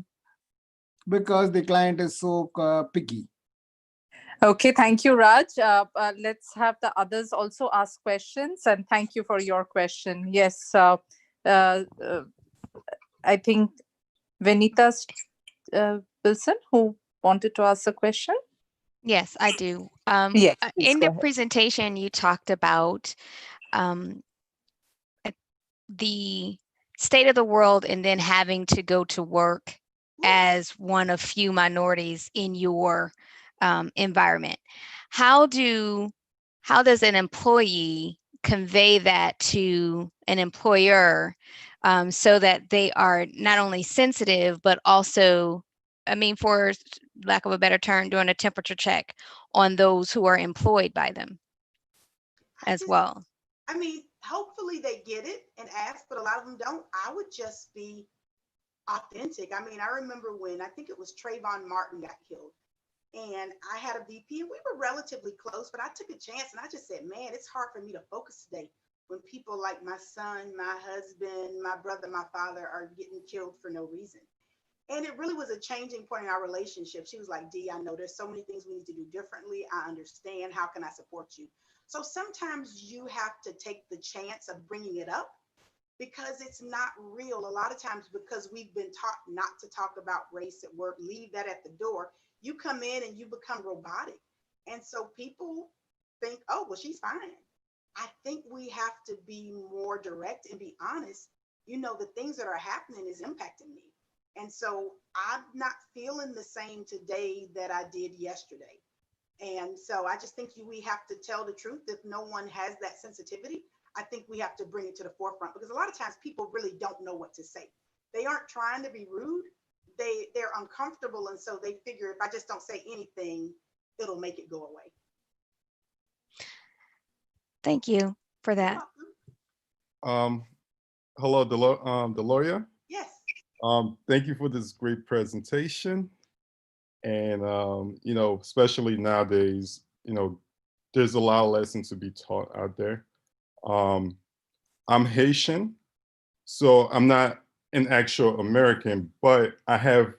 because the client is so picky. Okay, thank you, Raj. Let's have the others also ask questions, and thank you for your question. Yes, uh, I think Venita Wilson, who wanted to ask a question. Yes, I do. Yes, please In go the ahead. presentation, you talked about the state of the world and then having to go to work as one of few minorities in your environment. How does an employee convey that to an employer so that they are not only sensitive, but also, I mean, for lack of a better term, doing a temperature check on those who are employed by them as well? I mean, hopefully they get it and ask, but a lot of them don't. I would just be authentic. I mean, I remember when I think it was Trayvon Martin got killed, and I had a VP, and we were relatively close, but I took a chance and I just said, man, it's hard for me to focus today when people like my son, my husband, my brother, my father are getting killed for no reason. And it really was a changing point in our relationship. She was like, D, I know there's so many things we need to do differently. I understand. How can I support you? So sometimes you have to take the chance of bringing it up because it's not real. A lot of times, because we've been taught not to talk about race at work, leave that at the door. You come in and you become robotic. And so people think, oh, well, she's fine. I think we have to be more direct and be honest. You know, the things that are happening is impacting me. And so I'm not feeling the same today that I did yesterday. And so I just think we have to tell the truth. If no one has that sensitivity, I think we have to bring it to the forefront because a lot of times people really don't know what to say. They aren't trying to be rude, they're uncomfortable, and so they figure if I just don't say anything, it'll make it go away. Thank you for You're that. welcome. Hello, Deloria. Yes. Thank you for this great presentation. And, especially nowadays, there's a lot of lessons to be taught out there. I'm Haitian, so I'm not an actual American, but I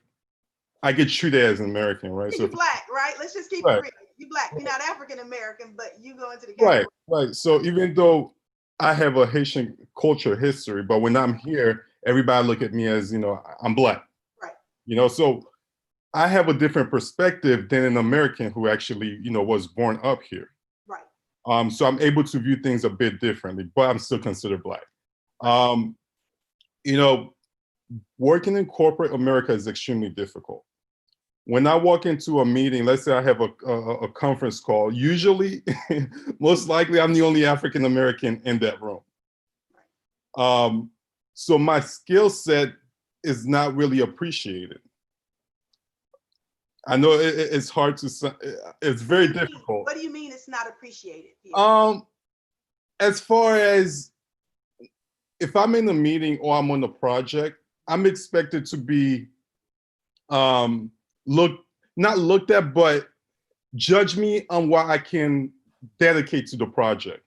get treated as an American, right? So You're Black, right? Let's just keep it right, real. You Black. You're not African American, but you go into the right, category. right. So even though I have a Haitian culture history, but when I'm here, everybody look at me as, I'm Black. Right. So I have a different perspective than an American who actually, was born up here. Right. So I'm able to view things a bit differently, but I'm still considered Black. Um, Working in corporate America is extremely difficult. When I walk into a meeting, let's say I have a conference call, usually, most likely I'm the only African American in that room. So my skill set is not really appreciated. I know it's hard to, it's very difficult. What do you mean it's not appreciated? As far as if I'm in a meeting or I'm on a project, I'm expected to be not looked at, but judge me on what I can dedicate to the project.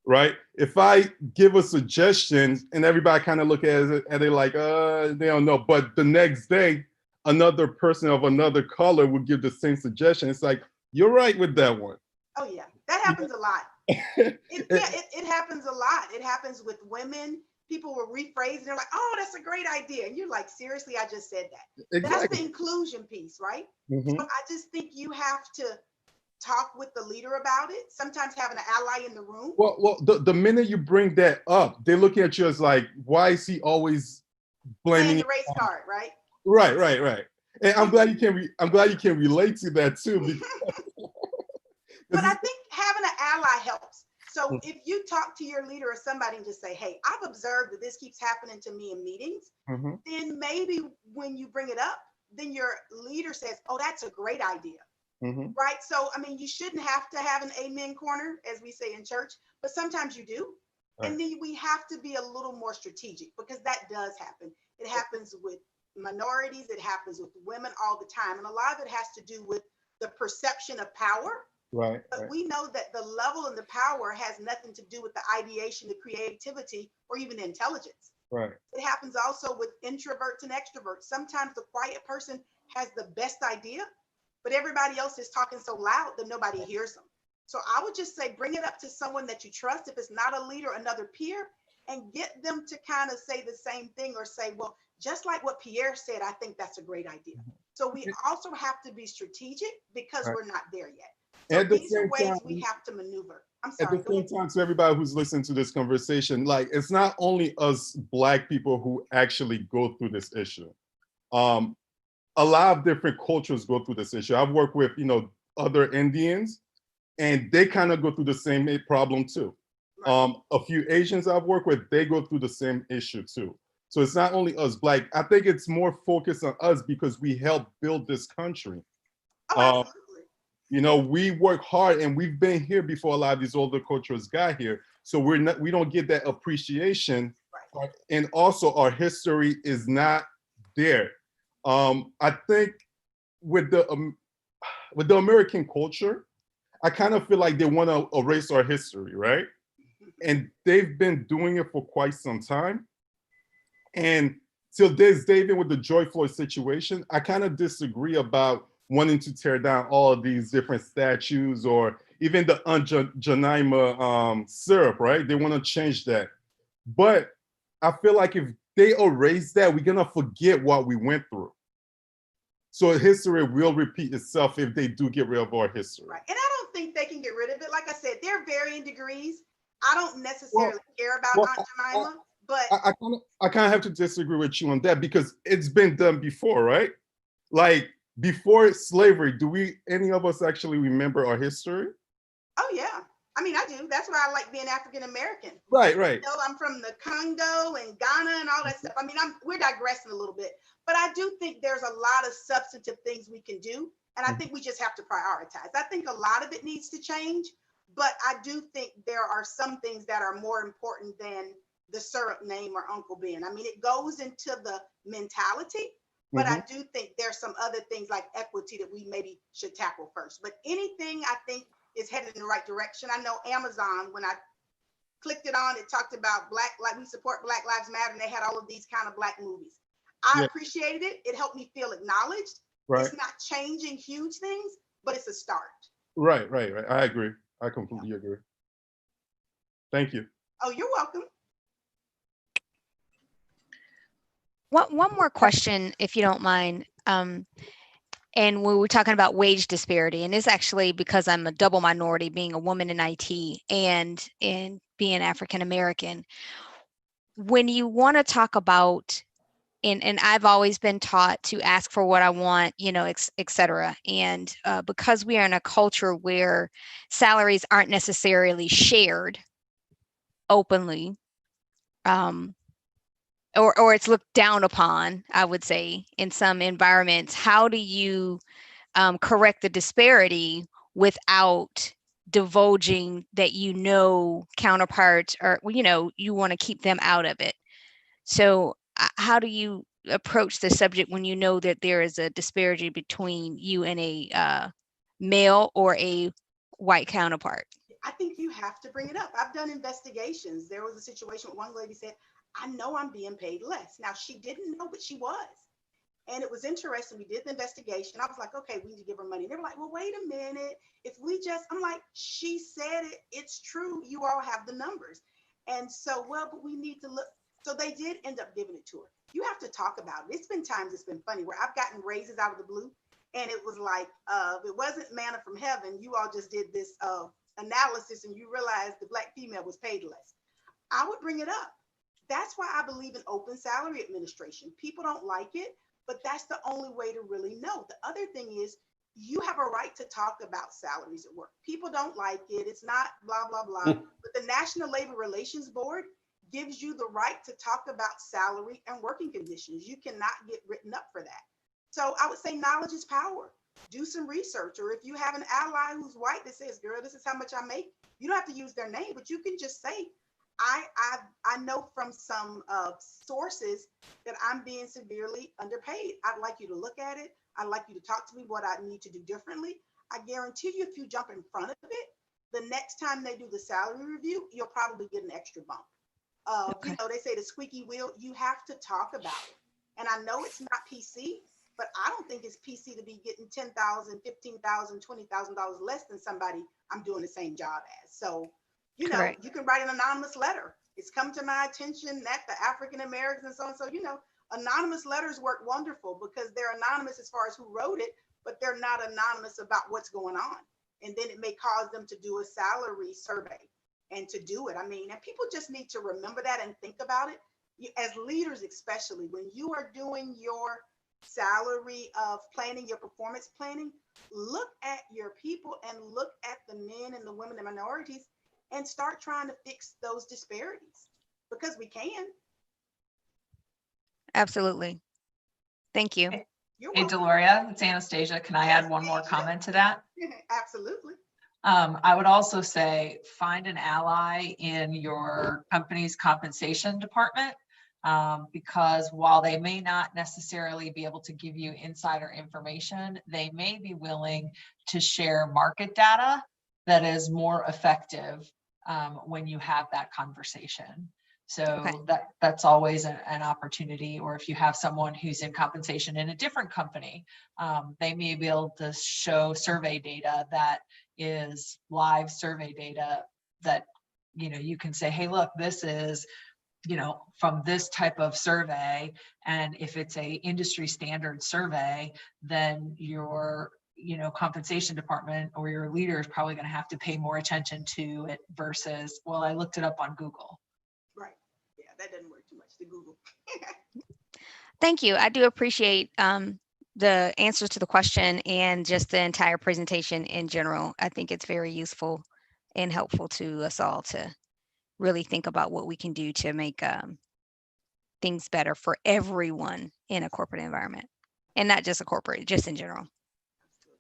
Right? If I give a suggestion and everybody kind of look at it and they're like, they don't know. But the next day, another person of another color would give the same suggestion. It's like, you're right with that one. Oh yeah, that happens a lot. It happens a lot. It happens with women. People will rephrase and they're like, oh, that's a great idea. And you're like, seriously, I just said that. Exactly. That's the inclusion piece, right? Mm-hmm. So I just think you have to talk with the leader about it. Sometimes have an ally in the room. Well, the minute you bring that up, they're looking at you as like, why is he always blaming the race card, right? Right. And I'm glad you can relate to that too. But I think having an ally helps. So if you talk to your leader or somebody and just say, hey, I've observed that this keeps happening to me in meetings, then maybe when you bring it up, then your leader says, oh, that's a great idea. Right? So, I mean, you shouldn't have to have an amen corner, as we say in church, but sometimes you do. Right. And then we have to be a little more strategic because that does happen. It happens with minorities. It happens with women all the time. And a lot of it has to do with the perception of power. Right. But we know that the level and the power has nothing to do with the ideation, the creativity, or even the intelligence. Right. It happens also with introverts and extroverts. Sometimes the quiet person has the best idea, but everybody else is talking so loud that nobody hears them. So I would just say, bring it up to someone that you trust. If it's not a leader, another peer, and get them to kind of say the same thing or say, well, just like what Pierre said, I think that's a great idea. So we also have to be strategic because we're not there yet. So these are ways we have to maneuver. I'm sorry. At the same time, to everybody who's listening to this conversation, like it's not only us Black people who actually go through this issue. A lot of different cultures go through this issue. I've worked with, other Indians, and they kind of go through the same problem too. Right. A few Asians I've worked with, they go through the same issue too. So it's not only us Black. I think it's more focused on us because we helped build this country. Oh, absolutely. We work hard, and we've been here before a lot of these older cultures got here. So we don't get that appreciation, right. And also our history is not there. I think with the American culture, I kind of feel like they want to erase our history, right? And they've been doing it for quite some time. And till this day, even with the George Floyd situation, I kind of disagree about wanting to tear down all of these different statues or even the Jemima syrup, right? They want to change that. But I feel like if they erase that, we're going to forget what we went through. So history will repeat itself if they do get rid of our history. Right. And I don't think they can get rid of it. Like I said, there are varying degrees. I don't necessarily care about Aunt Jemima, but I kind of have to disagree with you on that because it's been done before, right? Like before slavery, do any of us actually remember our history? Oh yeah. I mean, I do. That's why I like being African American. Right. You know, I'm from the Congo and Ghana and all that stuff. I mean, we're digressing a little bit, but I do think there's a lot of substantive things we can do, and I think we just have to prioritize. I think a lot of it needs to change, but I do think there are some things that are more important than the syrup name or Uncle Ben. I mean, it goes into the mentality, but I do think there's some other things like equity that we maybe should tackle first. But anything I think is headed in the right direction. I know Amazon, when I clicked it on, it talked about we support Black Lives Matter, and they had all of these kind of Black movies. I appreciated it. It helped me feel acknowledged. Right. It's not changing huge things, but it's a start. Right. I agree. I completely agree. Thank you. Oh, you're welcome. One more question, if you don't mind. And we were talking about wage disparity, and it's actually because I'm a double minority, being a woman in IT and being African American. When you want to talk about, and I've always been taught to ask for what I want, you know, et cetera. And because we are in a culture where salaries aren't necessarily shared openly, or it's looked down upon, I would say, in some environments, how do you correct the disparity without divulging that, you know, counterparts are, you know, you want to keep them out of it? So how do you approach the subject when you know that there is a disparity between you and a male or a white counterpart? I think you have to bring it up. I've done investigations. There was a situation where one lady said, I know I'm being paid less. Now, she didn't know, but she was. And it was interesting. We did the investigation. I was like, okay, we need to give her money. They were like, well, wait a minute. If we just, I'm like, she said it. It's true. You all have the numbers. And so, well, but we need to look. So they did end up giving it to her. You have to talk about it. It's been times it's been funny where I've gotten raises out of the blue. And it was like, it wasn't manna from heaven. You all just did this analysis and you realized the Black female was paid less. I would bring it up. That's why I believe in open salary administration. People don't like it, but that's the only way to really know. The other thing is you have a right to talk about salaries at work. People don't like it. It's not blah, blah, blah. But the National Labor Relations Board gives you the right to talk about salary and working conditions. You cannot get written up for that. So I would say knowledge is power. Do some research. Or if you have an ally who's white that says, girl, this is how much I make, you don't have to use their name, but you can just say, I know from some sources that I'm being severely underpaid. I'd like you to look at it. I'd like you to talk to me what I need to do differently. I guarantee you, if you jump in front of it, the next time they do the salary review, you'll probably get an extra bump. Okay. You know, they say the squeaky wheel, you have to talk about it. And I know it's not PC, but I don't think it's PC to be getting $10,000, $15,000, $20,000 less than somebody I'm doing the same job as. So, you know, Correct. you can write an anonymous letter. It's come to my attention that the African Americans and so on. So, you know, anonymous letters work wonderful because they're anonymous as far as who wrote it, but they're not anonymous about what's going on. And then it may cause them to do a salary survey and to do it. I mean, and people just need to remember that and think about it. As leaders, especially when you are doing your salary of planning, your performance planning, look at your people and look at the men and the women and minorities and start trying to fix those disparities because we can. Absolutely. Thank you. You're Hey, welcome. Deloria, it's Anastasia. Can I add one more comment to that? Absolutely. I would also say find an ally in your company's compensation department, because while they may not necessarily be able to give you insider information, they may be willing to share market data that is more effective when you have that conversation. So Okay. that's always an opportunity. Or if you have someone who's in compensation in a different company, they may be able to show survey data that is live survey data that, you know, you can say, hey, look, this is, you know, from this type of survey. And if it's a industry standard survey, then your, you know, compensation department or your leader is probably going to have to pay more attention to it versus, well, I looked it up on Google. Right. Yeah, that doesn't work too much to Google. Thank you. I do appreciate the answers to the question and just the entire presentation in general. I think it's very useful and helpful to us all to really think about what we can do to make things better for everyone in a corporate environment, and not just a corporate, just in general.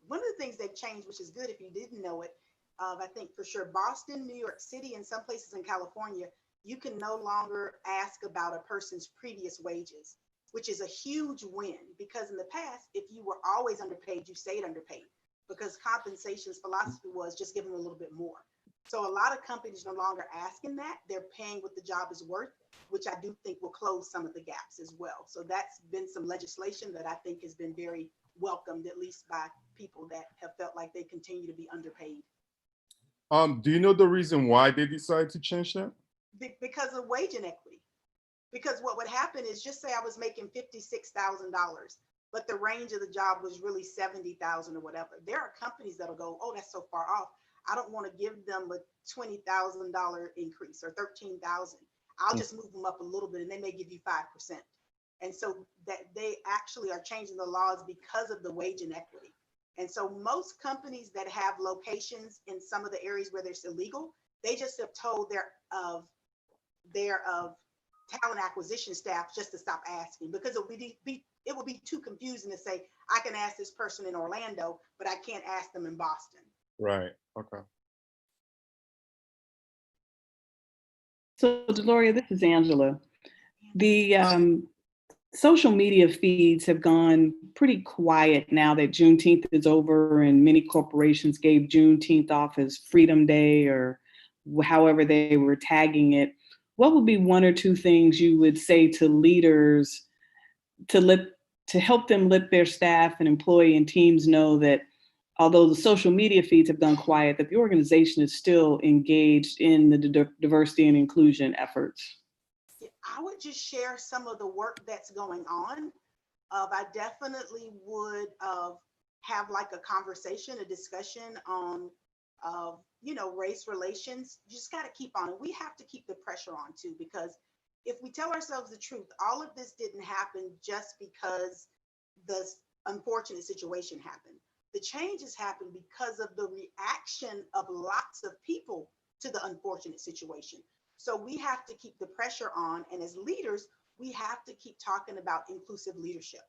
One of the things they've changed, which is good if you didn't know it, I think for sure Boston, New York City, and some places in California, you can no longer ask about a person's previous wages, which is a huge win, because in the past, if you were always underpaid, you stayed underpaid, because compensation's philosophy was just give them a little bit more. So a lot of companies no longer asking that. They're paying what the job is worth, which I do think will close some of the gaps as well. So that's been some legislation that I think has been very welcomed, at least by people that have felt like they continue to be underpaid. Do you know the reason why they decided to change that? Because of wage inequity. Because what would happen is, just say I was making $56,000, but the range of the job was really 70,000 or whatever. There are companies that'll go, oh, that's so far off. I don't want to give them a $20,000 increase or 13,000. I'll just move them up a little bit, and they may give you 5%. And so that they actually are changing the laws because of the wage inequity. And so most companies that have locations in some of the areas where there's illegal, they just have told their talent acquisition staff just to stop asking, because it would be too confusing to say, I can ask this person in Orlando, but I can't ask them in Boston. Right. Okay. So, Deloria, this is Angela. The social media feeds have gone pretty quiet now that Juneteenth is over, and many corporations gave Juneteenth off as Freedom Day, or however they were tagging it. What would be one or two things you would say to leaders to help them let their staff and employee and teams know that although the social media feeds have gone quiet, that the organization is still engaged in the diversity and inclusion efforts? I would just share some of the work that's going on. I definitely would have like a conversation, a discussion on, race relations. You just got to keep on it. We have to keep the pressure on too, because if we tell ourselves the truth, all of this didn't happen just because the unfortunate situation happened. The changes happened because of the reaction of lots of people to the unfortunate situation. So we have to keep the pressure on. And as leaders, we have to keep talking about inclusive leadership.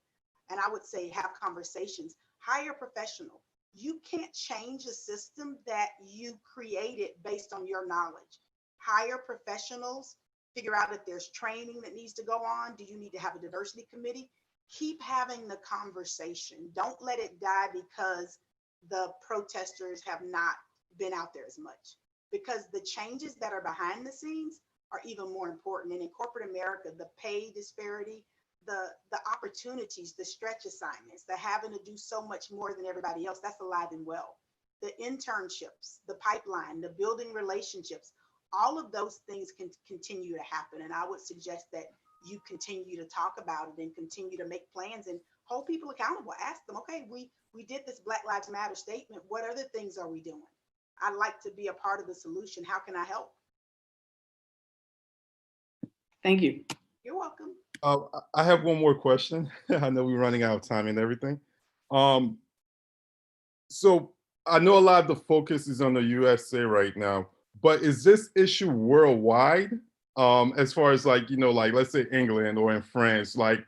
And I would say have conversations, hire a professional. You can't change a system that you created based on your knowledge. Hire professionals, figure out if there's training that needs to go on. Do you need to have a diversity committee? Keep having the conversation. Don't let it die because the protesters have not been out there as much, because the changes that are behind the scenes are even more important. And in corporate America, the pay disparity, the opportunities, the stretch assignments, the having to do so much more than everybody else, that's alive and well. The internships, the pipeline, the building relationships, all of those things can continue to happen. And I would suggest that you continue to talk about it and continue to make plans and hold people accountable. Ask them, okay, we did this Black Lives Matter statement. What other things are we doing? I'd like to be a part of the solution. How can I help? Thank you. You're welcome. I have one more question. I know we're running out of time and everything. So I know a lot of the focus is on the USA right now, but is this issue worldwide? As far as like let's say England or in France, like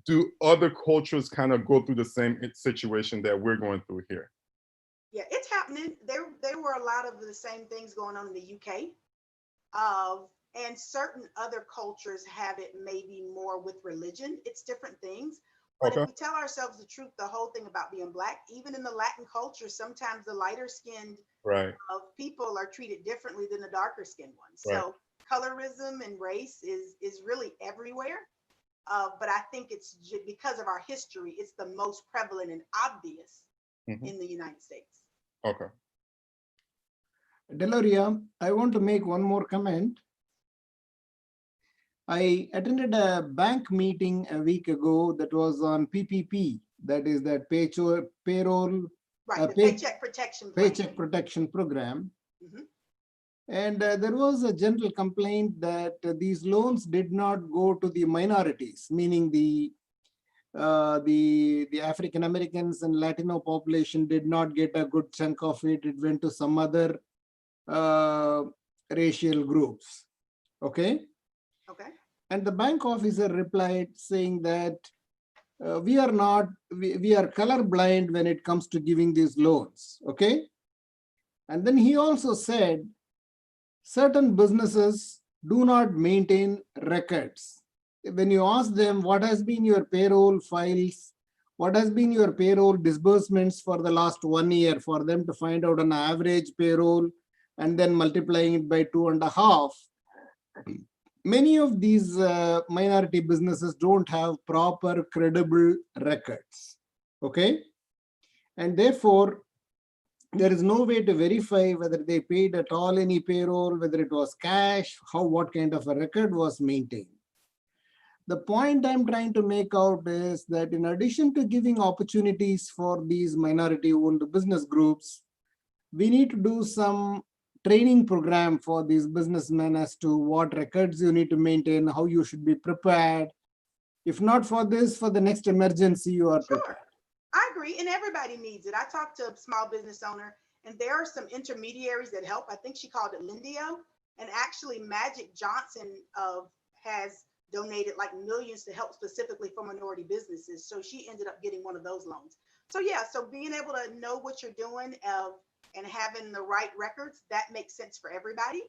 do other cultures kind of go through the same situation that we're going through here? Yeah, it's happening. There were a lot of the same things going on in the UK. And certain other cultures have it maybe more with religion. It's different things. But Okay. if we tell ourselves the truth, the whole thing about being Black, even in the Latin culture, sometimes the lighter skinned people are treated differently than the darker skinned ones. Right. So colorism and race is really everywhere. But I think it's because of our history, it's the most prevalent and obvious in the United States. Okay. Deloria, I want to make one more comment. I attended a bank meeting a week ago that was on PPP, that is that payroll, Right, the paycheck protection plan. Paycheck protection program. Mhm. And there was a general complaint that these loans did not go to the minorities, meaning the African Americans and Latino population did not get a good chunk of it. It went to some other uh, racial groups. Okay. Okay. And the bank officer replied saying that we are not, we are colorblind when it comes to giving these loans. Okay. And then he also said certain businesses do not maintain records. When you ask them what has been your payroll files, what has been your payroll disbursements for the last 1 year, for them to find out an average payroll and then multiplying it by 2.5, many of these minority businesses don't have proper credible records. Okay. And therefore, there is no way to verify whether they paid at all any payroll, whether it was cash, what kind of a record was maintained. The point I'm trying to make out is that in addition to giving opportunities for these minority-owned business groups, we need to do some training program for these businessmen as to what records you need to maintain, how you should be prepared. If not for this, for the next emergency, you are prepared. Sure. I agree, and everybody needs it. I talked to a small business owner, and there are some intermediaries that help. I think she called it Lindio, and actually Magic Johnson has donated like millions to help specifically for minority businesses. So she ended up getting one of those loans. So yeah, so being able to know what you're doing and having the right records, that makes sense for everybody.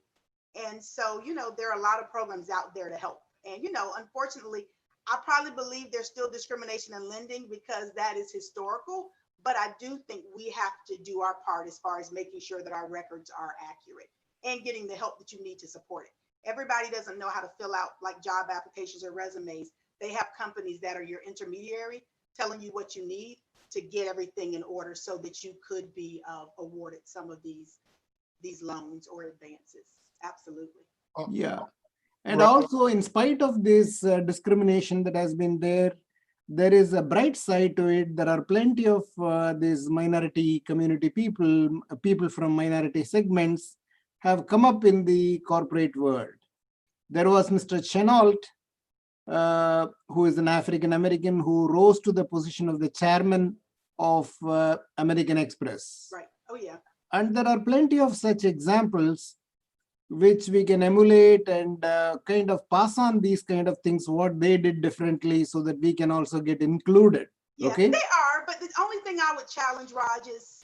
And so, there are a lot of programs out there to help. And, unfortunately, I probably believe there's still discrimination in lending because that is historical. But I do think we have to do our part as far as making sure that our records are accurate and getting the help that you need to support it. Everybody doesn't know how to fill out like job applications or resumes. They have companies that are your intermediary telling you what you need to get everything in order so that you could be awarded some of these loans or advances. Absolutely. Yeah. And also, in spite of this discrimination that has been there, there is a bright side to it. There are plenty of these minority community people from minority segments have come up in the corporate world. There was Mr. Chenault, who is an African American who rose to the position of the chairman of American Express. Right. Oh, yeah. And there are plenty of such examples which we can emulate and kind of pass on these kind of things, what they did differently, so that we can also get included. Yeah, okay? They are, but the only thing I would challenge, Raj, is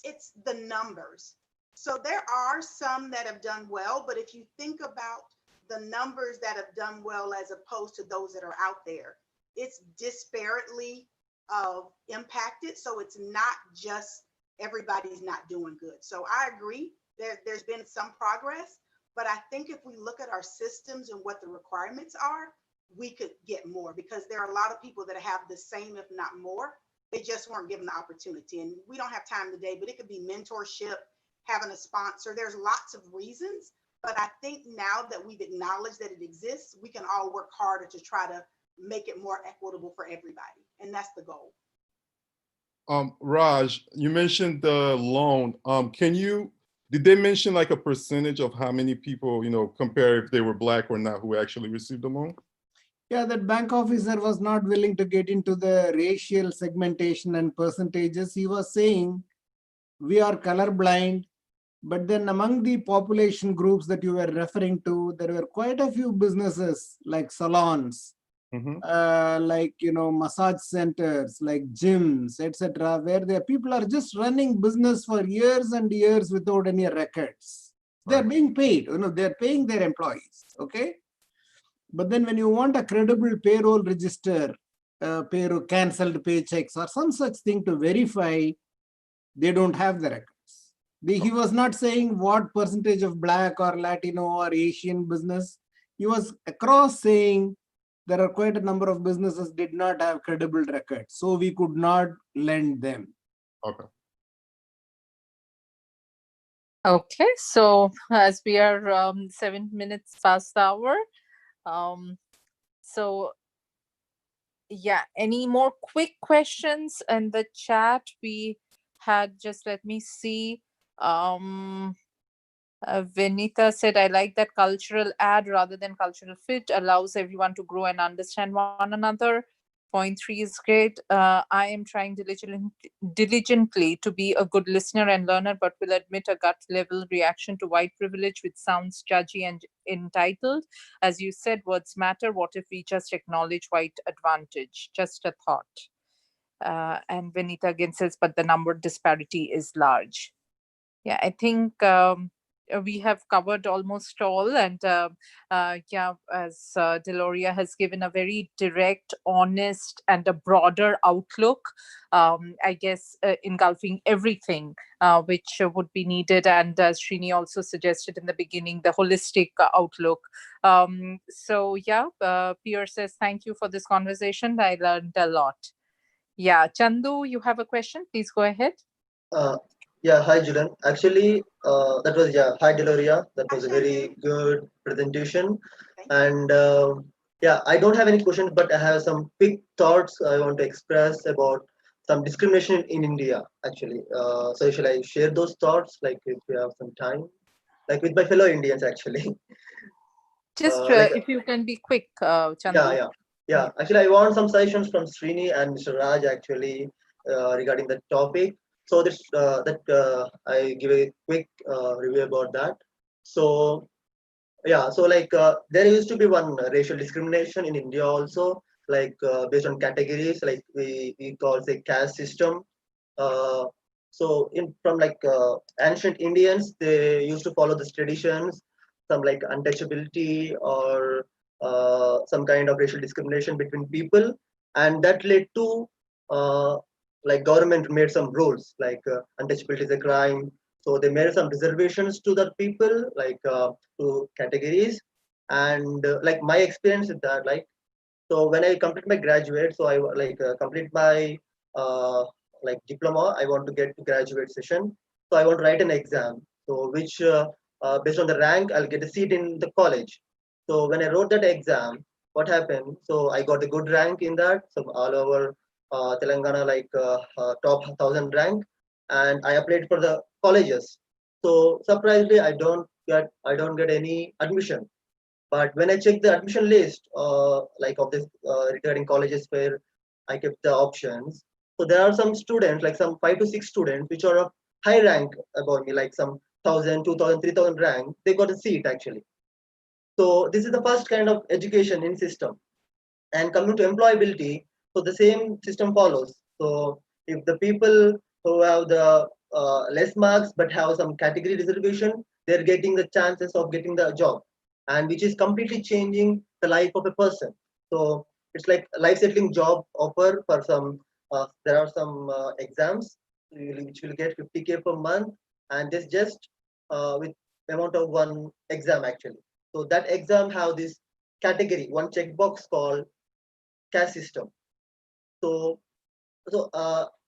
it's the numbers. So there are some that have done well, but if you think about the numbers that have done well as opposed to those that are out there, it's disparately impacted. So it's not just everybody's not doing good. So I agree, there's been some progress, but I think if we look at our systems and what the requirements are, we could get more because there are a lot of people that have the same, if not more. They just weren't given the opportunity. And we don't have time today, but it could be mentorship, having a sponsor. There's lots of reasons. But I think now that we've acknowledged that it exists, we can all work harder to try to make it more equitable for everybody. And that's the goal. Raj, you mentioned the loan. Did they mention like a percentage of how many people, compare if they were Black or not, who actually received the loan? Yeah, that bank officer was not willing to get into the racial segmentation and percentages. He was saying, we are colorblind, but then among the population groups that you were referring to, there were quite a few businesses like salons, like, massage centers, like gyms, etc., where the people are just running business for years and years without any records. They're being paid, they're paying their employees, okay? But then when you want a credible payroll register, payroll canceled paychecks or some such thing to verify, they don't have the records. He was not saying what percentage of Black or Latino or Asian business. He was across saying there are quite a number of businesses did not have credible records, so we could not lend them. Okay. Okay, so as we are 7 minutes past the hour, so yeah, any more quick questions in the chat? We had, just let me see. Vinita said, I like that cultural add rather than cultural fit allows everyone to grow and understand one another. Point three is great. I am trying diligently to be a good listener and learner, but will admit a gut level reaction to white privilege, which sounds judgy and entitled. As you said, words matter. What if we just acknowledge white advantage? Just a thought. And Vinita again says, but the number disparity is large. Yeah, I think we have covered almost all. And yeah, as Deloria has given a very direct, honest, and a broader outlook, I guess engulfing everything which would be needed. And as Srini also suggested in the beginning, the holistic outlook. So yeah, Pierre says, thank you for this conversation. I learned a lot. Yeah, Chandu, you have a question? Please go ahead. Uh, yeah, hi Julian. Actually, that was hi Deloria. That was a very good presentation, and yeah, I don't have any questions, but I have some quick thoughts I want to express about some discrimination in India. Actually, so shall I share those thoughts? Like, if you have some time, like with my fellow Indians, actually. Just Like, if you can be quick, Chandu. Yeah. Actually, I want some suggestions from Srini and Mr. Raj actually regarding the topic. So I give a quick review about that. So yeah, so like there used to be one racial discrimination in India also, like based on categories, like we call say caste system. Uh, so in from like ancient Indians, they used to follow these traditions, some like untouchability or some kind of racial discrimination between people, and that led to like government made some rules like untouchability is a crime. So they made some reservations to the people, like to categories, and like my experience with that, like so when I complete my graduate, so I like complete my uh, like diploma. I want to get to graduate session. So I want to write an exam. So which based on the rank, I'll get a seat in the college. So when I wrote that exam, what happened? So I got a good rank in that. So all over Telangana, like top 1,000 rank, and I applied for the colleges. So surprisingly, I don't get any admission, but when I check the admission list, like of this regarding colleges where I kept the options, so there are some students, like some 5 to 6 students, which are of high rank above me, like some 1,000, 2,000, 3,000 rank. They got a seat actually. So this is the first kind of education in system. And coming to employability, so the same system follows. So if the people who have the less marks but have some category reservation, they're getting the chances of getting the job, and which is completely changing the life of a person. So it's like a life settling job offer for some. There are some exams which will get 50K per month, and this just with amount of one exam actually. So that exam have this category, one checkbox called caste system. So, so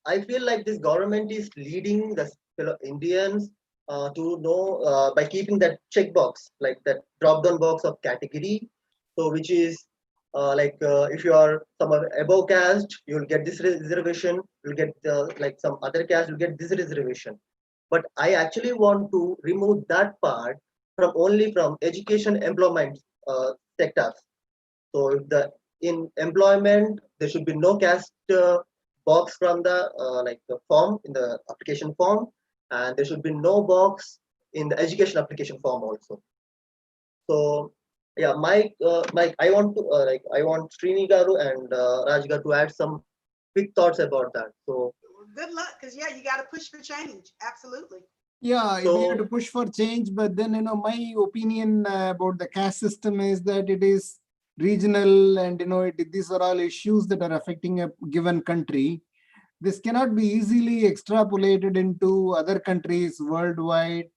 I feel like this government is leading the fellow Indians to know by keeping that checkbox, like that drop-down box of category. So, which is like if you are some above caste, you'll get this reservation. You'll get like some other caste, you'll get this reservation. But I actually want to remove that part from only from education employment sectors. So if the in employment there should be no caste box from the like the form in the application form, and there should be no box in the education application form also. So yeah, Mike, I want to I want Srini Garu and Raj Garu to add some quick thoughts about that. So Good luck, because yeah, you got to push for change. Absolutely. Yeah, So- we have to push for change, but then, my opinion about the caste system is that it is regional, and, these are all issues that are affecting a given country. This cannot be easily extrapolated into other countries worldwide.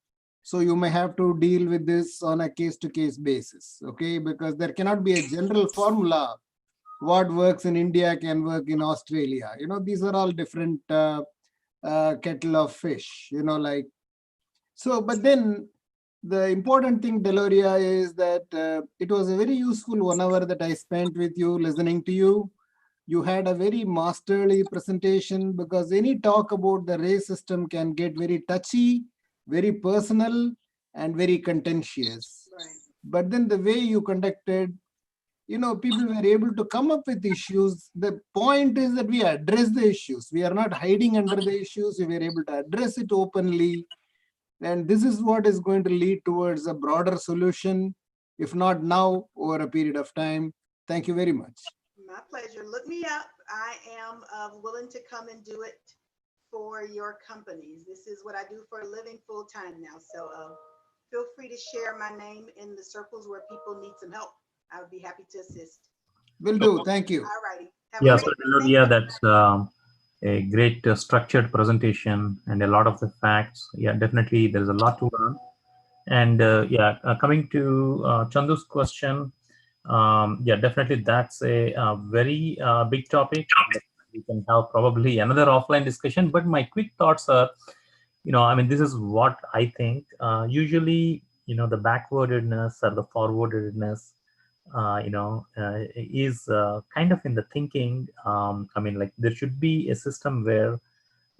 So you may have to deal with this on a case-to-case basis, okay? Because there cannot be a general formula. What works in India can work in Australia. These are all different kettle of fish, like. So, but then the important thing, Deloria, is that it was a very useful 1 hour that I spent with you, listening to you. You had a very masterly presentation, because any talk about the race system can get very touchy, very personal, and very contentious. Right. But then the way you conducted, people were able to come up with issues. The point is that we address the issues. We are not hiding under the issues. We were able to address it openly. And this is what is going to lead towards a broader solution, if not now, over a period of time. Thank you very much. My pleasure. Look me up. I am willing to come and do it for your companies. This is what I do for a living full time now. So feel free to share my name in the circles where people need some help. I would be happy to assist. Will do. Thank you. All righty. Yeah, so Deloria, that's a great structured presentation and a lot of the facts. Yeah, definitely there's a lot to learn. And coming to Chandu's question, yeah, definitely that's a very big topic. We can have probably another offline discussion, but my quick thoughts are, I mean, this is what I think. Usually, the backwardedness or the forwardedness, is kind of in the thinking. I mean, like there should be a system where,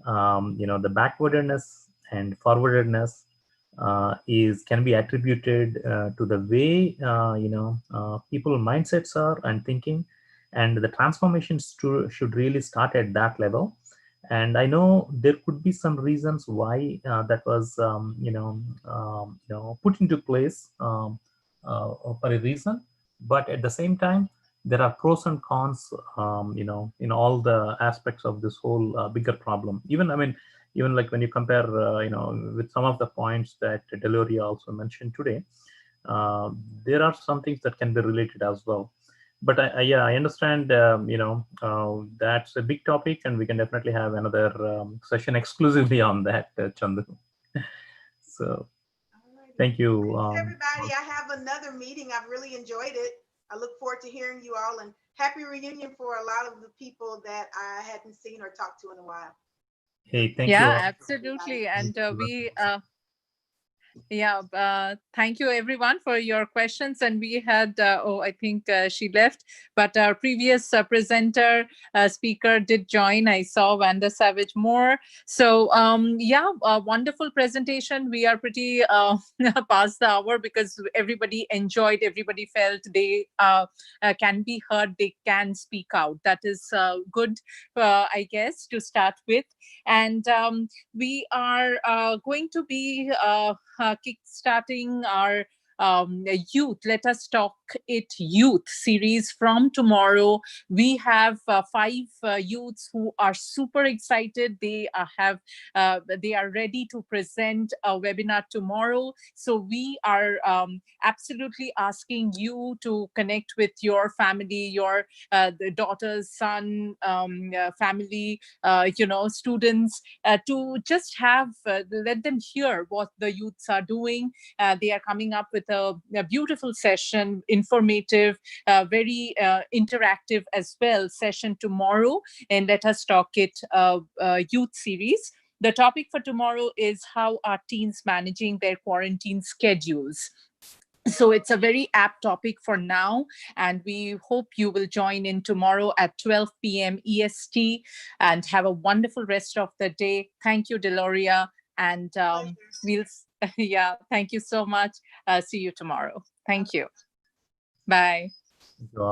the backwardedness and forwardedness can be attributed to the way people mindsets are and thinking, and the transformations should really start at that level. And I know there could be some reasons why that was put into place for a reason, but at the same time there are pros and cons in all the aspects of this whole bigger problem. Even like when you compare, with some of the points that Deloria also mentioned today, there are some things that can be related as well. But I understand, that's a big topic, and we can definitely have another session exclusively on that, Chandu. So, thank you. Thanks, everybody. I have another meeting. I've really enjoyed it. I look forward to hearing you all, and happy reunion for a lot of the people that I hadn't seen or talked to in a while. Hey, thank you. Yeah, absolutely. And thank you everyone for your questions. And we had, I think she left, but our previous presenter, speaker did join. I saw Vanda Savage Moore. So a wonderful presentation. We are pretty past the hour because everybody enjoyed, everybody felt they can be heard, they can speak out. That is good, I guess, to start with. And we are going to be kickstarting our youth, Let Us Talk It Youth series from tomorrow. We have 5 youths who are super excited. They are ready to present a webinar tomorrow. So we are absolutely asking you to connect with your family, your daughter's son, family, students, to just let them hear what the youths are doing. They are coming up with a beautiful session, informative, very interactive as well session tomorrow in Let Us Talk It Youth series. The topic for tomorrow is how are teens managing their quarantine schedules. So it's a very apt topic for now, and we hope you will join in tomorrow at 12 p.m. EST and have a wonderful rest of the day. Thank you, Deloria, and thank you so much. See you tomorrow. Thank you. Bye. Thank you all.